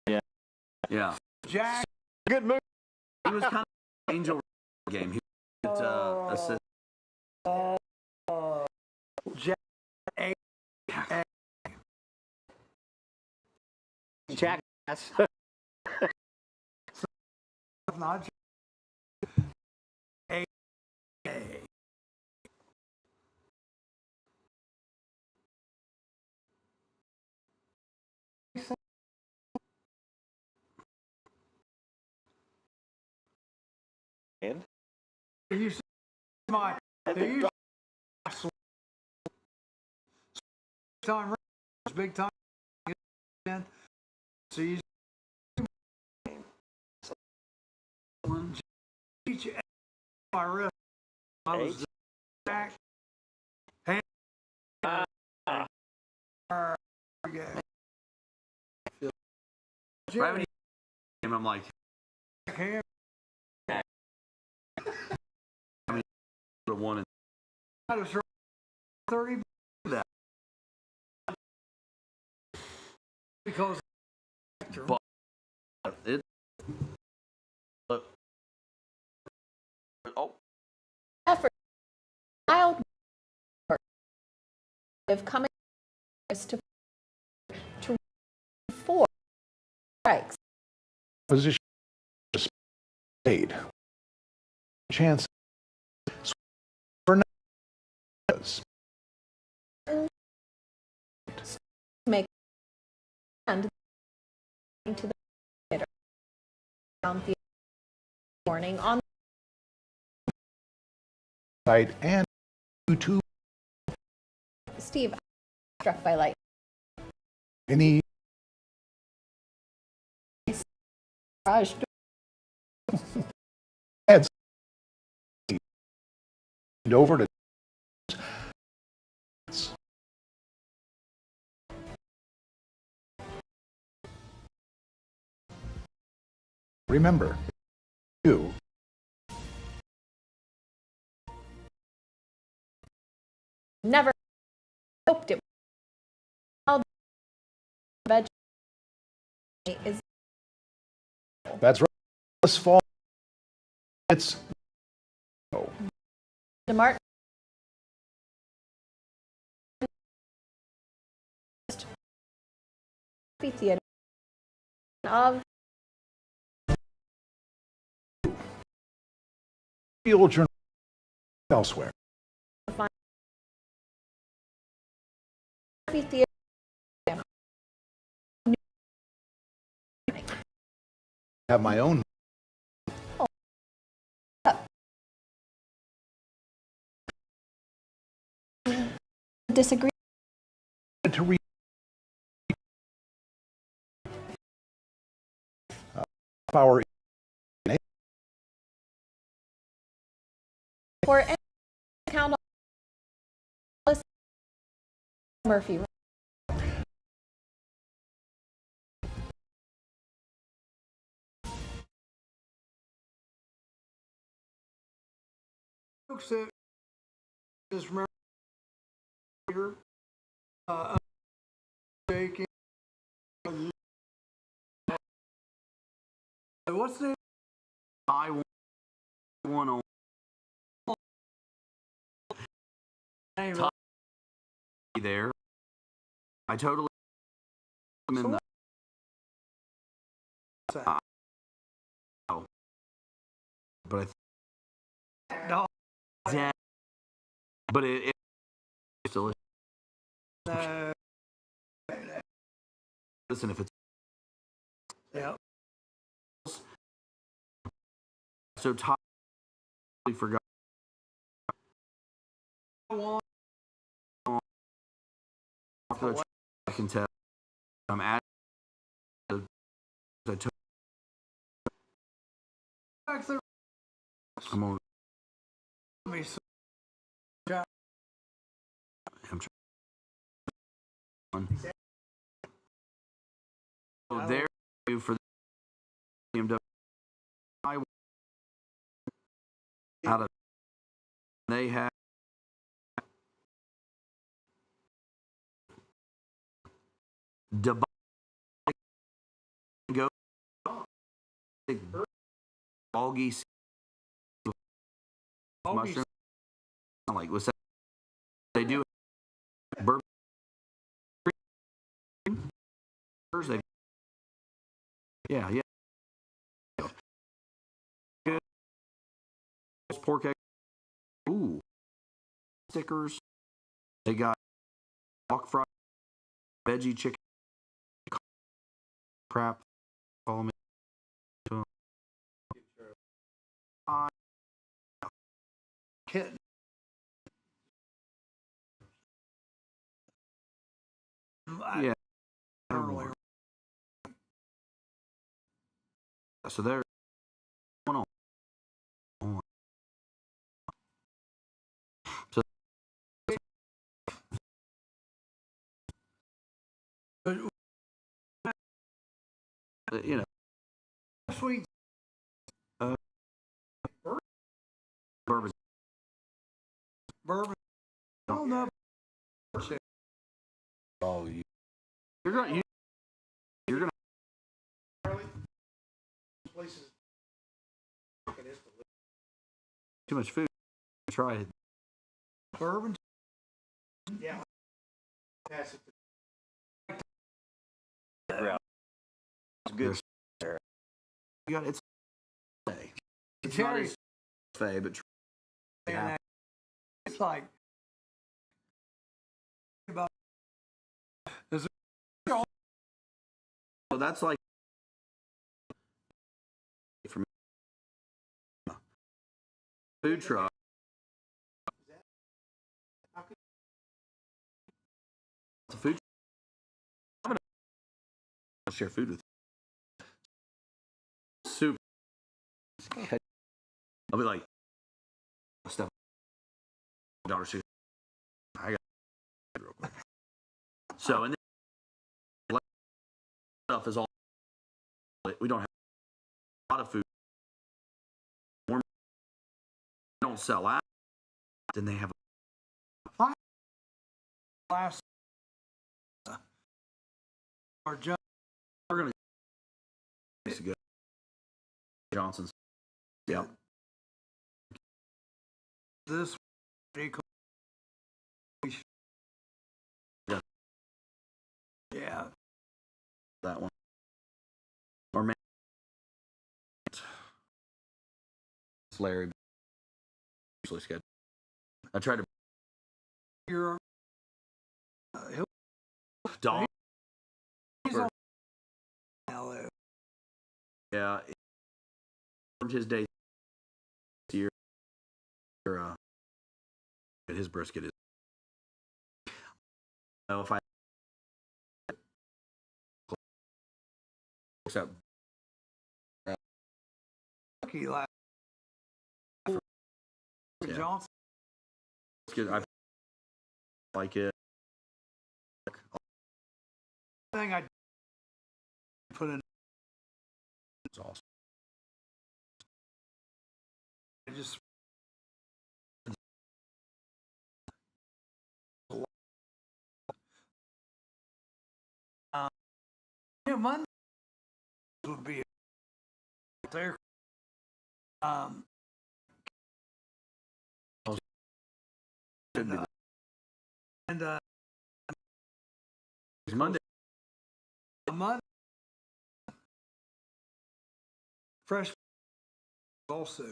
Yeah. Yeah. Jack. Good move. He was kind of an angel game. He was assist. Jack. Jackass. Not Jack. And You see my. You time big time. See. My wrist. I was back. Hand. Right when he came, I'm like, Hand. I mean, the one. I was 30 that because But it. Oh. Effort. Wild of coming to 4 strikes. Position made. Chance for Make and to the hitter on the morning on site and YouTube. Steve struck by lightning. Any ads over to remember you Never hoped it. Veg is that's right this fall it's DeMartin theater of field journal elsewhere. theater Have my own disagree to read our for any count on Murphy. folks that just remember taking what's the I one on top there. I totally am in the. But No. yeah, but it's delicious. Listen, if it's so top, forgot. I can tell. I'm at the I'm on. I'm trying. So there for the BMW. Out of they have Dubai go boggy mushroom like what's that they do bourbon they yeah good pork egg ooh stickers they got walk fry veggie chicken crap follow me Kitten. Yeah. Earlier. So there. One on. So. You know. Sweet. Bourbon. Bourbon. I don't know. Oh, you're gonna. Places. Too much food. Try it. Bourbon. Yeah. Pass it to It's good. You got it's. It's Cherry. not as fay, but Yeah. It's like about. So that's like for me. Food truck. It's a food. I'm gonna share food with you. Soup. I'll be like, stuff. Daughter, I got it real quick. So and then stuff is all. We don't have a lot of food. We don't sell out. Then they have Last. Or just. we're gonna go Johnson's. Yeah. This. Yeah. That one. Or maybe it's Larry. Usually scheduled. I tried to. Your. Dog. He's on. Hello. Yeah. From his day. This year. His brisket is. No, if I. Except. Lucky last. Johnson. I like it. Thing I put in. It's awesome. I just. Yeah, Monday would be there. Should be and it's Monday. Monday, fresh also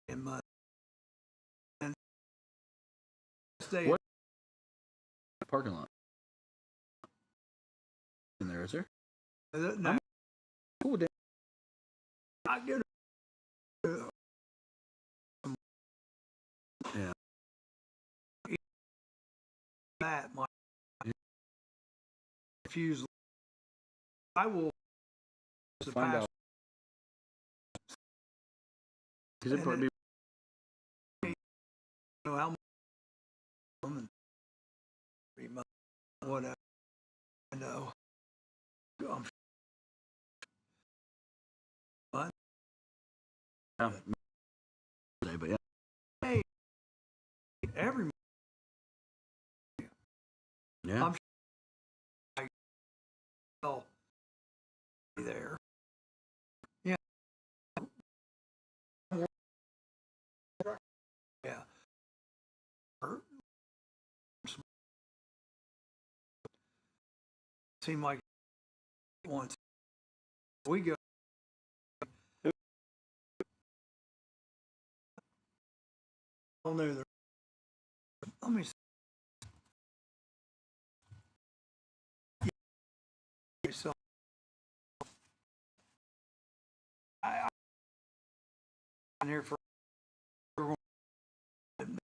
in Monday. And stay. What parking lot in there, is there? No, Cool, damn. I get Yeah. that my refuse. I will Find out. Because it probably know how much whatever. I know. But but yeah. hey, every Yeah. I'm sure I'll be there. Yeah. Yeah. Seemed like once we go. I know there. Let me see. So I'm here for and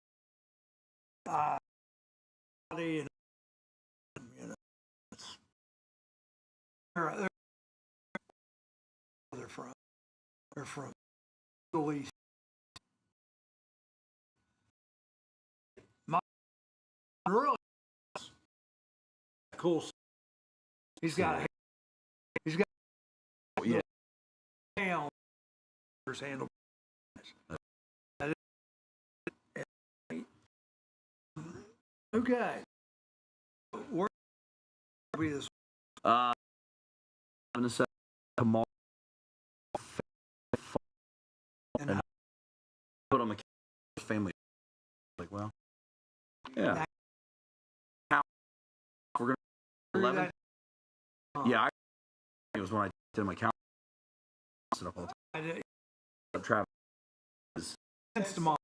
you know they're from the East. My really cool. He's got Yeah. handle. Okay. Where will be this? I'm gonna say tomorrow. And Put on the family. Like, well, yeah. We're gonna 11. Yeah, it was when I did my count. Set up all the time. Travis. It's tomorrow.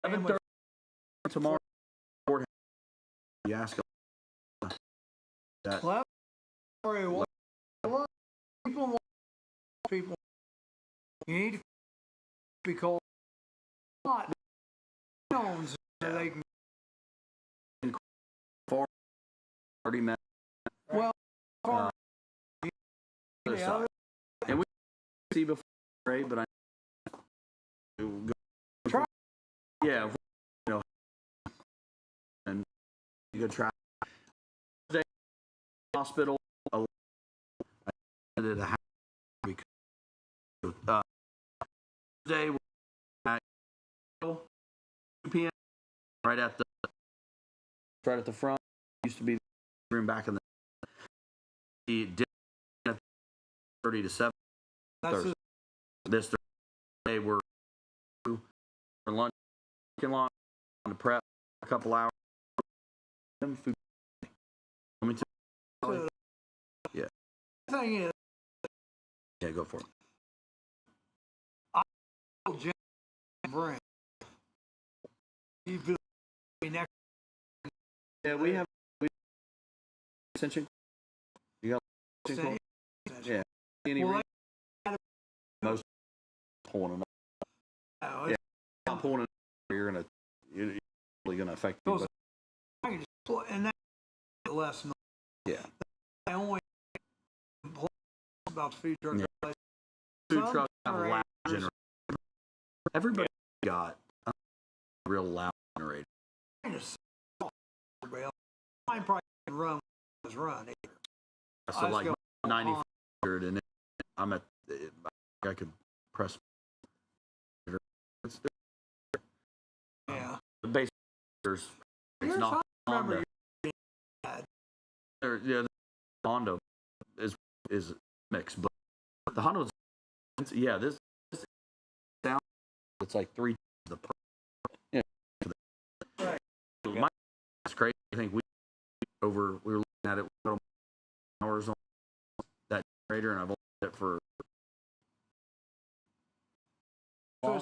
11:30 tomorrow. You ask that. Well, people, you need to be called hot zones so they can. 30 minutes. Well, other side. And we see before, right? But I go try. Yeah, you know, and you go try. Hospital. I did a because Tuesday at 2 p.m. right at the front. Used to be the room back in the did at 30 to 7. Thursday. This Thursday we're for lunch on the prep a couple hours. Food. Let me tell you. Yeah. Thing is, yeah, go for it. I told Jim Brent, you feel next. Yeah, we have ascension. You got ascension? Yeah. Any Well, most pulling them up. Yeah, not pulling it. You're really gonna affect you. But I can just pull, and that less. Yeah. I only complain about the food truck. Yeah. Food trucks have a loud generator. Everybody got a real loud generator. I probably can run either. So like 9,400, and I'm at. I could press. Yeah. The base. It's not Honda. Yeah, the Honda is mixed, but the Honda, yeah, this sound It's like 3 the per. You know, right. My it's crazy. I think we were looking at it hours on that generator, and I've only had it for. Oh,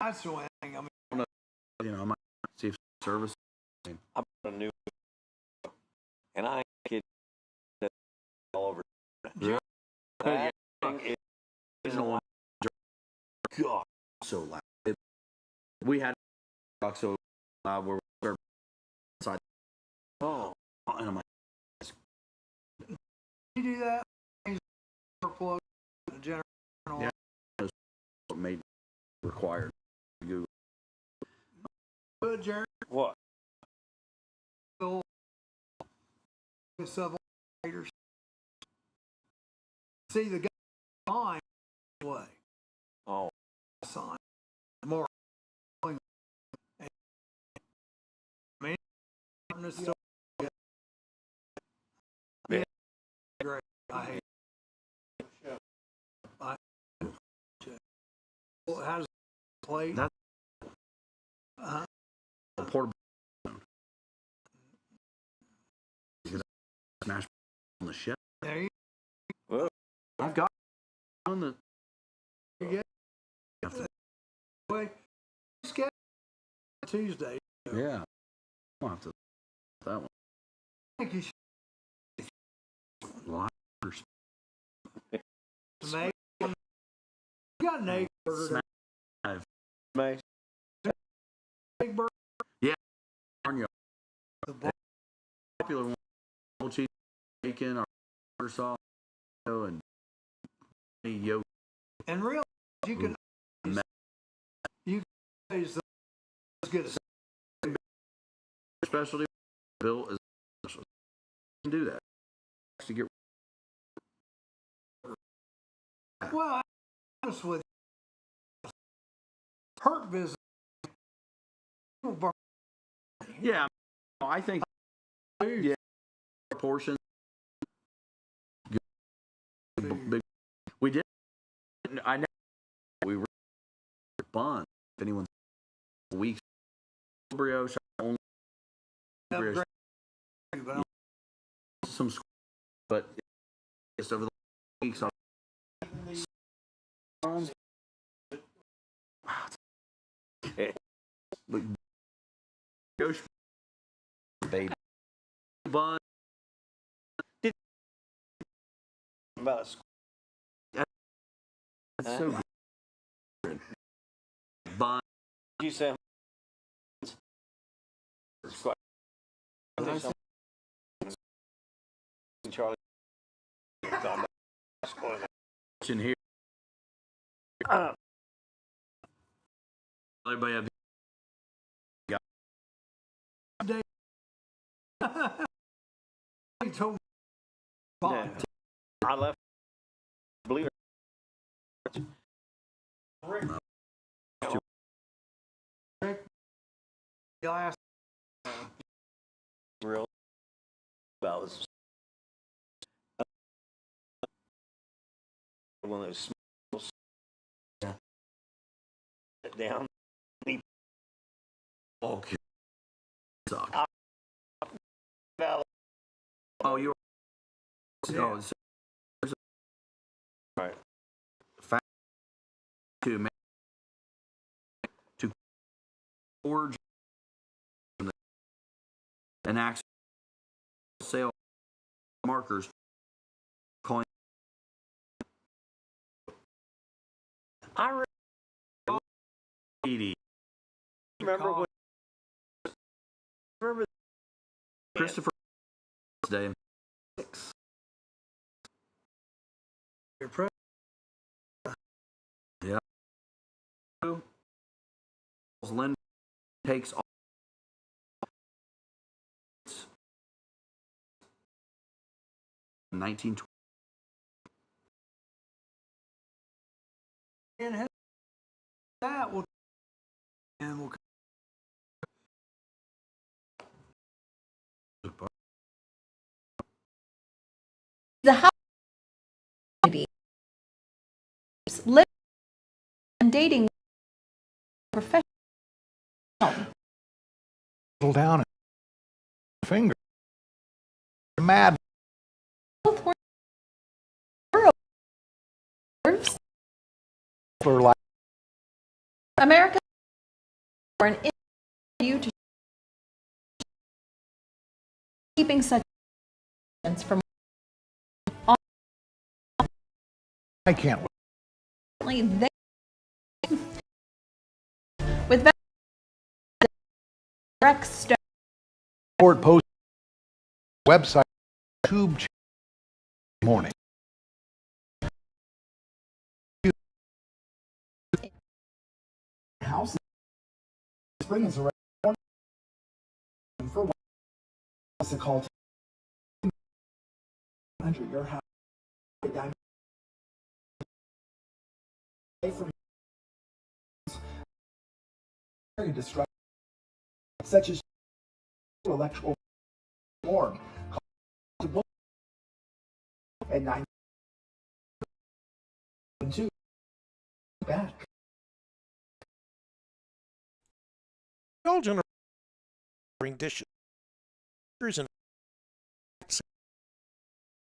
that's the way thing. I mean, you know, I might see if service. I bought a new, and I get that all over. Yeah. That thing is on. God, so loud. We had so loud where we were inside. Oh, and I'm like, you do that? Plug the generator. Yeah, that's what made it required. Google. Good, Jerry. What? Several haters. See the guy behind way. Oh, Sign. More. I mean, this still. Yeah. Great. I hate. Well, how's it play? That's a portable. You can smash on the ship. There you well, I've got on the. go. Way. Schedule Tuesday. Yeah. I'll have to that one. I think you should. Liars. Make. You got an egg burger. Smash. Big burger. Yeah. Barnyard. The bar- Popular one. Double cheese, bacon, or butter sauce, and yolk. And real, you can. You can use as good as. Specialty built as special. You can do that. To get. Well, I'm honest with you. Hurt visit. Yeah, I think. Yeah, portion. Big. We did. I know we were bun. If anyone's weeks, brioche only. Brioche. Some, but just over the weeks. Brioche, baby, bun. About That's so good. Bun. you say Charlie In here. Everybody have He told me. yeah. I left. Believe it. Last Real about this. One of those smells. Yeah. Sit down. okay. Suck. Valley. Oh, you. No, it's Right. fact to make to forge an actual sale markers. Coin. I remember when. Remember Christopher Day. 6. Yeah. Lynn takes all 1920. and that will and we'll The house and dating professional. Settle down and finger. Mad. Both were For like America for an interview to keeping such from I can't wait. they with Rex Stone. Report post website tube morning. House spring is around for what's it called under your house. Diamond from very destructive, such as electrical storm at 9 2 back. Children are bring dishes and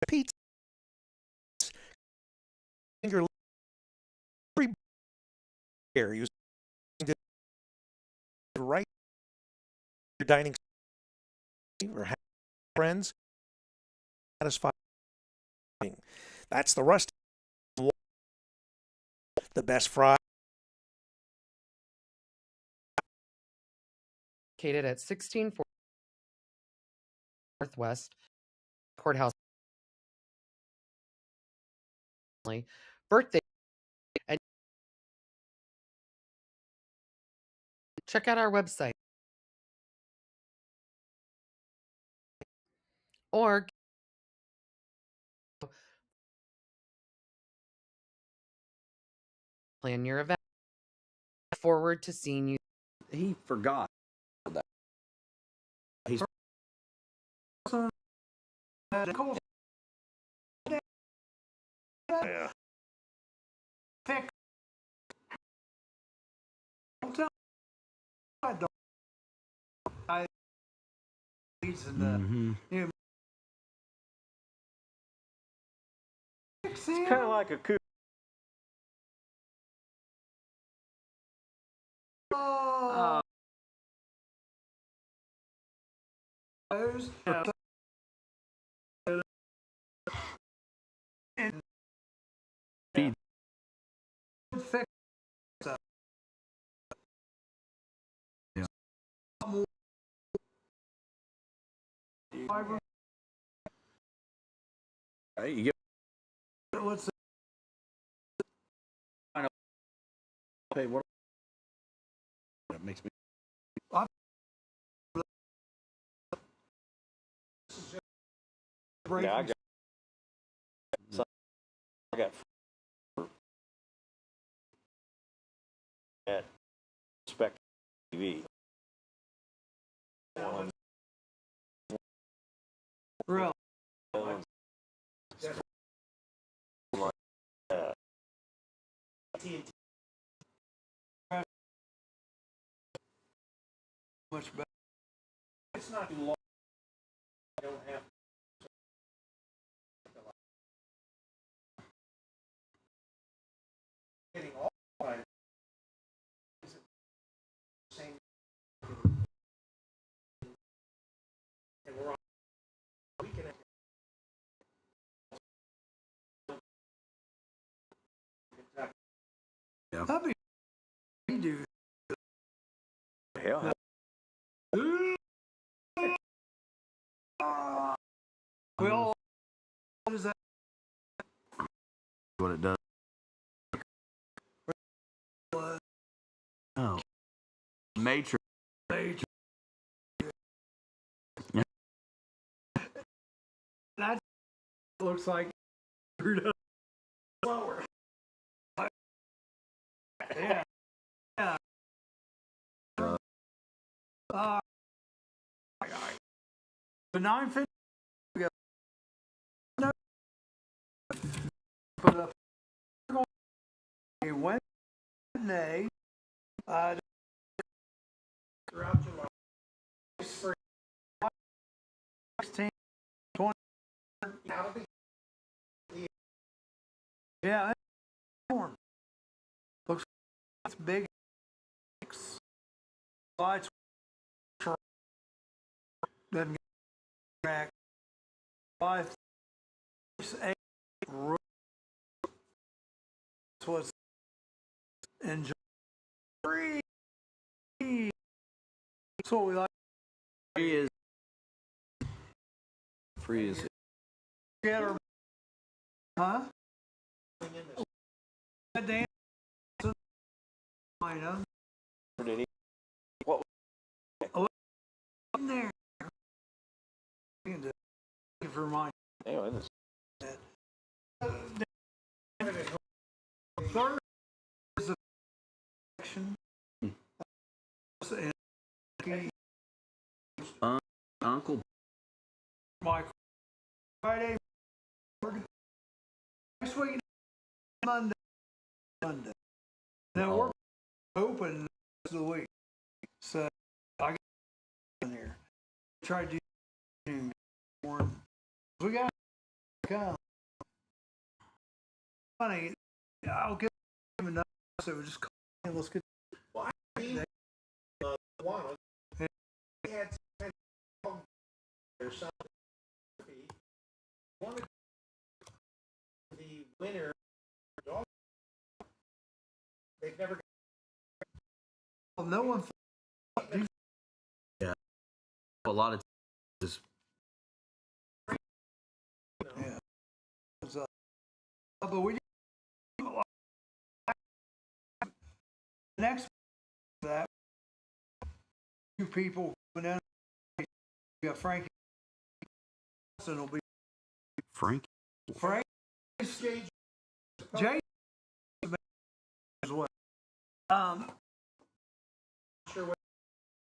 pizza. Finger every care using the right your dining or have friends satisfying. That's the rusty, the best fry. Located at 1640 Northwest Courthouse. Birthday. And check out our website or plan your event. Forward to seeing you. He forgot that. He's Yeah. Thick. Don't tell I don't. I he's in the you know, It's kind of like a coup. And feed. Thick. Yeah. Hey, you get What's hey, what that makes me Yeah, I got at Spec TV. real? Much better. It's not too long. I don't have getting all right. Is it same? And we're on. We can. yeah. That'd be we do. Hell, We all what is that? What it does. Oh. Matrix. That looks like slower. Yeah. Yeah. The 950 put up a Wednesday Nay. throughout July. 16, 20. Out of the Yeah, it's warm. Looks like it's big. Lights doesn't get back. 5, 6, 8. That's what's enjoy. Free. That's what we like. Free is Get her. Huh? Damn. I know. What? In there. Thank you for reminding. Anyway, this. Third is a section. Uncle Michael. Friday. Next week. Monday. Now we're open the rest of the week. So I got in here. Try to do more. We got to come. Funny. I'll give him enough. So we just call him. Let's get. Well, I mean, one he had some kind of or something. Wanted the winner dog. They've never. Well, no one. Yeah. A lot of just. Yeah. But we next that 2 people coming in. We got Frank. Will be Frank. Jay as well. Sure what.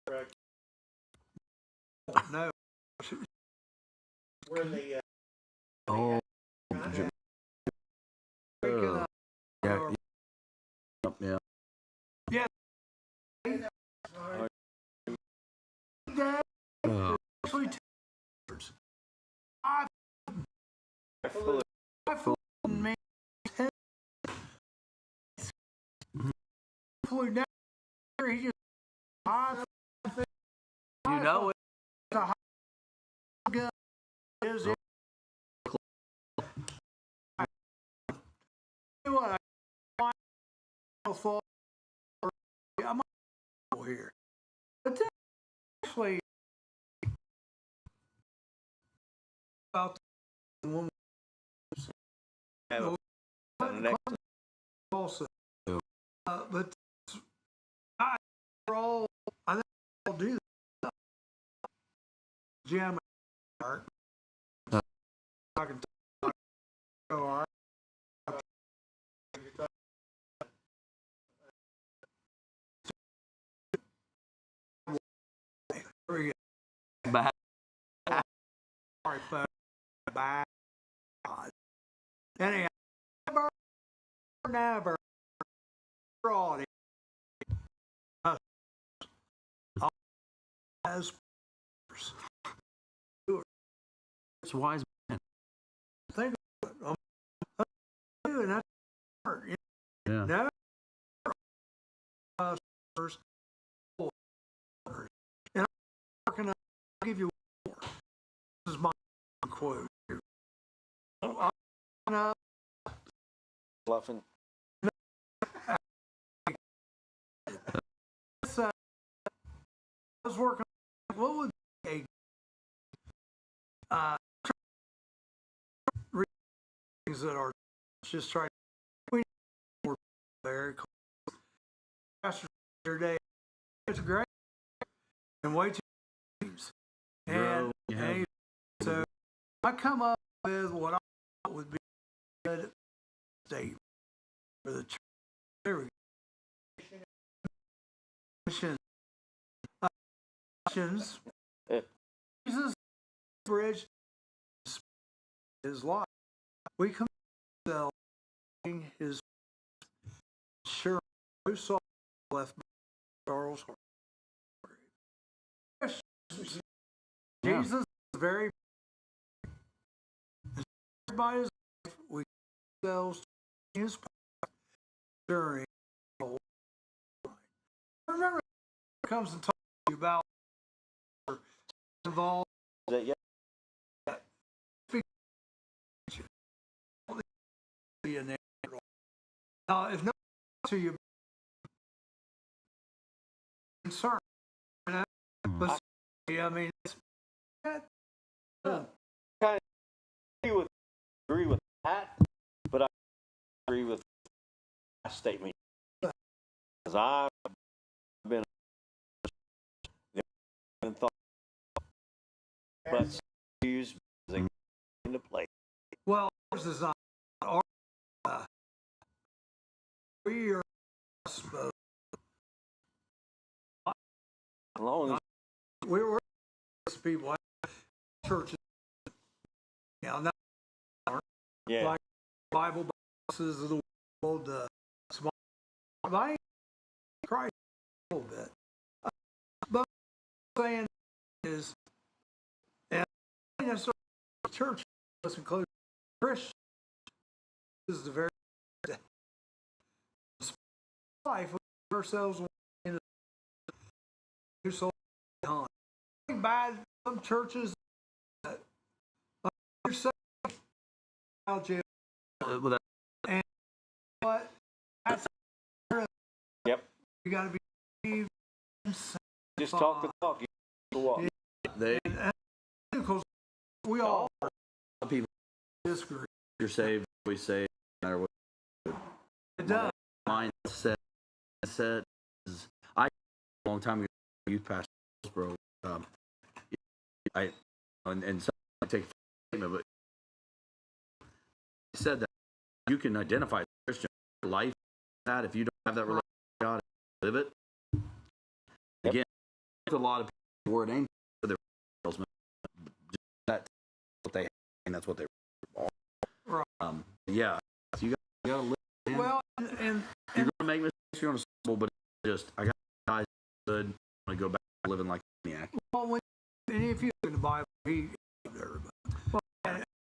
Correct. No. Where the Oh. Yeah. Yeah. Yeah. Actually, flew down there. He just You know it. Is it? What I thought I'm here, but then actually about the woman also, but I think I'll do that. Jim, I can talk. All right. Bye. Bye. Anyhow, never brought it. As It's wise man. think of it. I'm doing that part. Yeah. Never and I'm working on. I'll give you more. This is my quote here. Bluffing. I was working. What would be a things that are just trying. We were very close. Yesterday, it's great and way too teams. And so I come up with what I thought would be a good statement for the church. There we go. Missions. Jesus bridge his life. We come to his sure no soul left by Charles Hargrave. Jesus is very by his life, we ourselves to his path during the whole life. Remember, it comes to talk to you about involved. That, yeah. If no to you concern, but I mean, it's, kind of agree with that, but I agree with my statement because I've been and thought, but used into play. well, ours is not our. We are supposed. As long as We're people churches. Now, not yeah, like Bible boxes of the world, small. I Christ a little bit, but what I'm saying is, and necessarily church must include Christians. This is the very life of ourselves in the soul behind. Bad some churches that you're safe out jail, and what that's yep. you got to be Just talk the talk. You the walk. They because we all people disagree. you're saved, we say, no matter what. It does. Mindset is I a long time ago youth pastor bro. I and some take a statement, but he said that you can identify as a Christian life that if you don't have that relationship with God and live it. Again, a lot of people the word ain't for their salesmen. That's what they have, and that's what they are. Right. Yeah. So you gotta live. Man. Well, and you're gonna make mistakes, you're gonna stumble, but just I got guys good. I'm gonna go back to living like a maniac. well, when and if you look in the Bible, he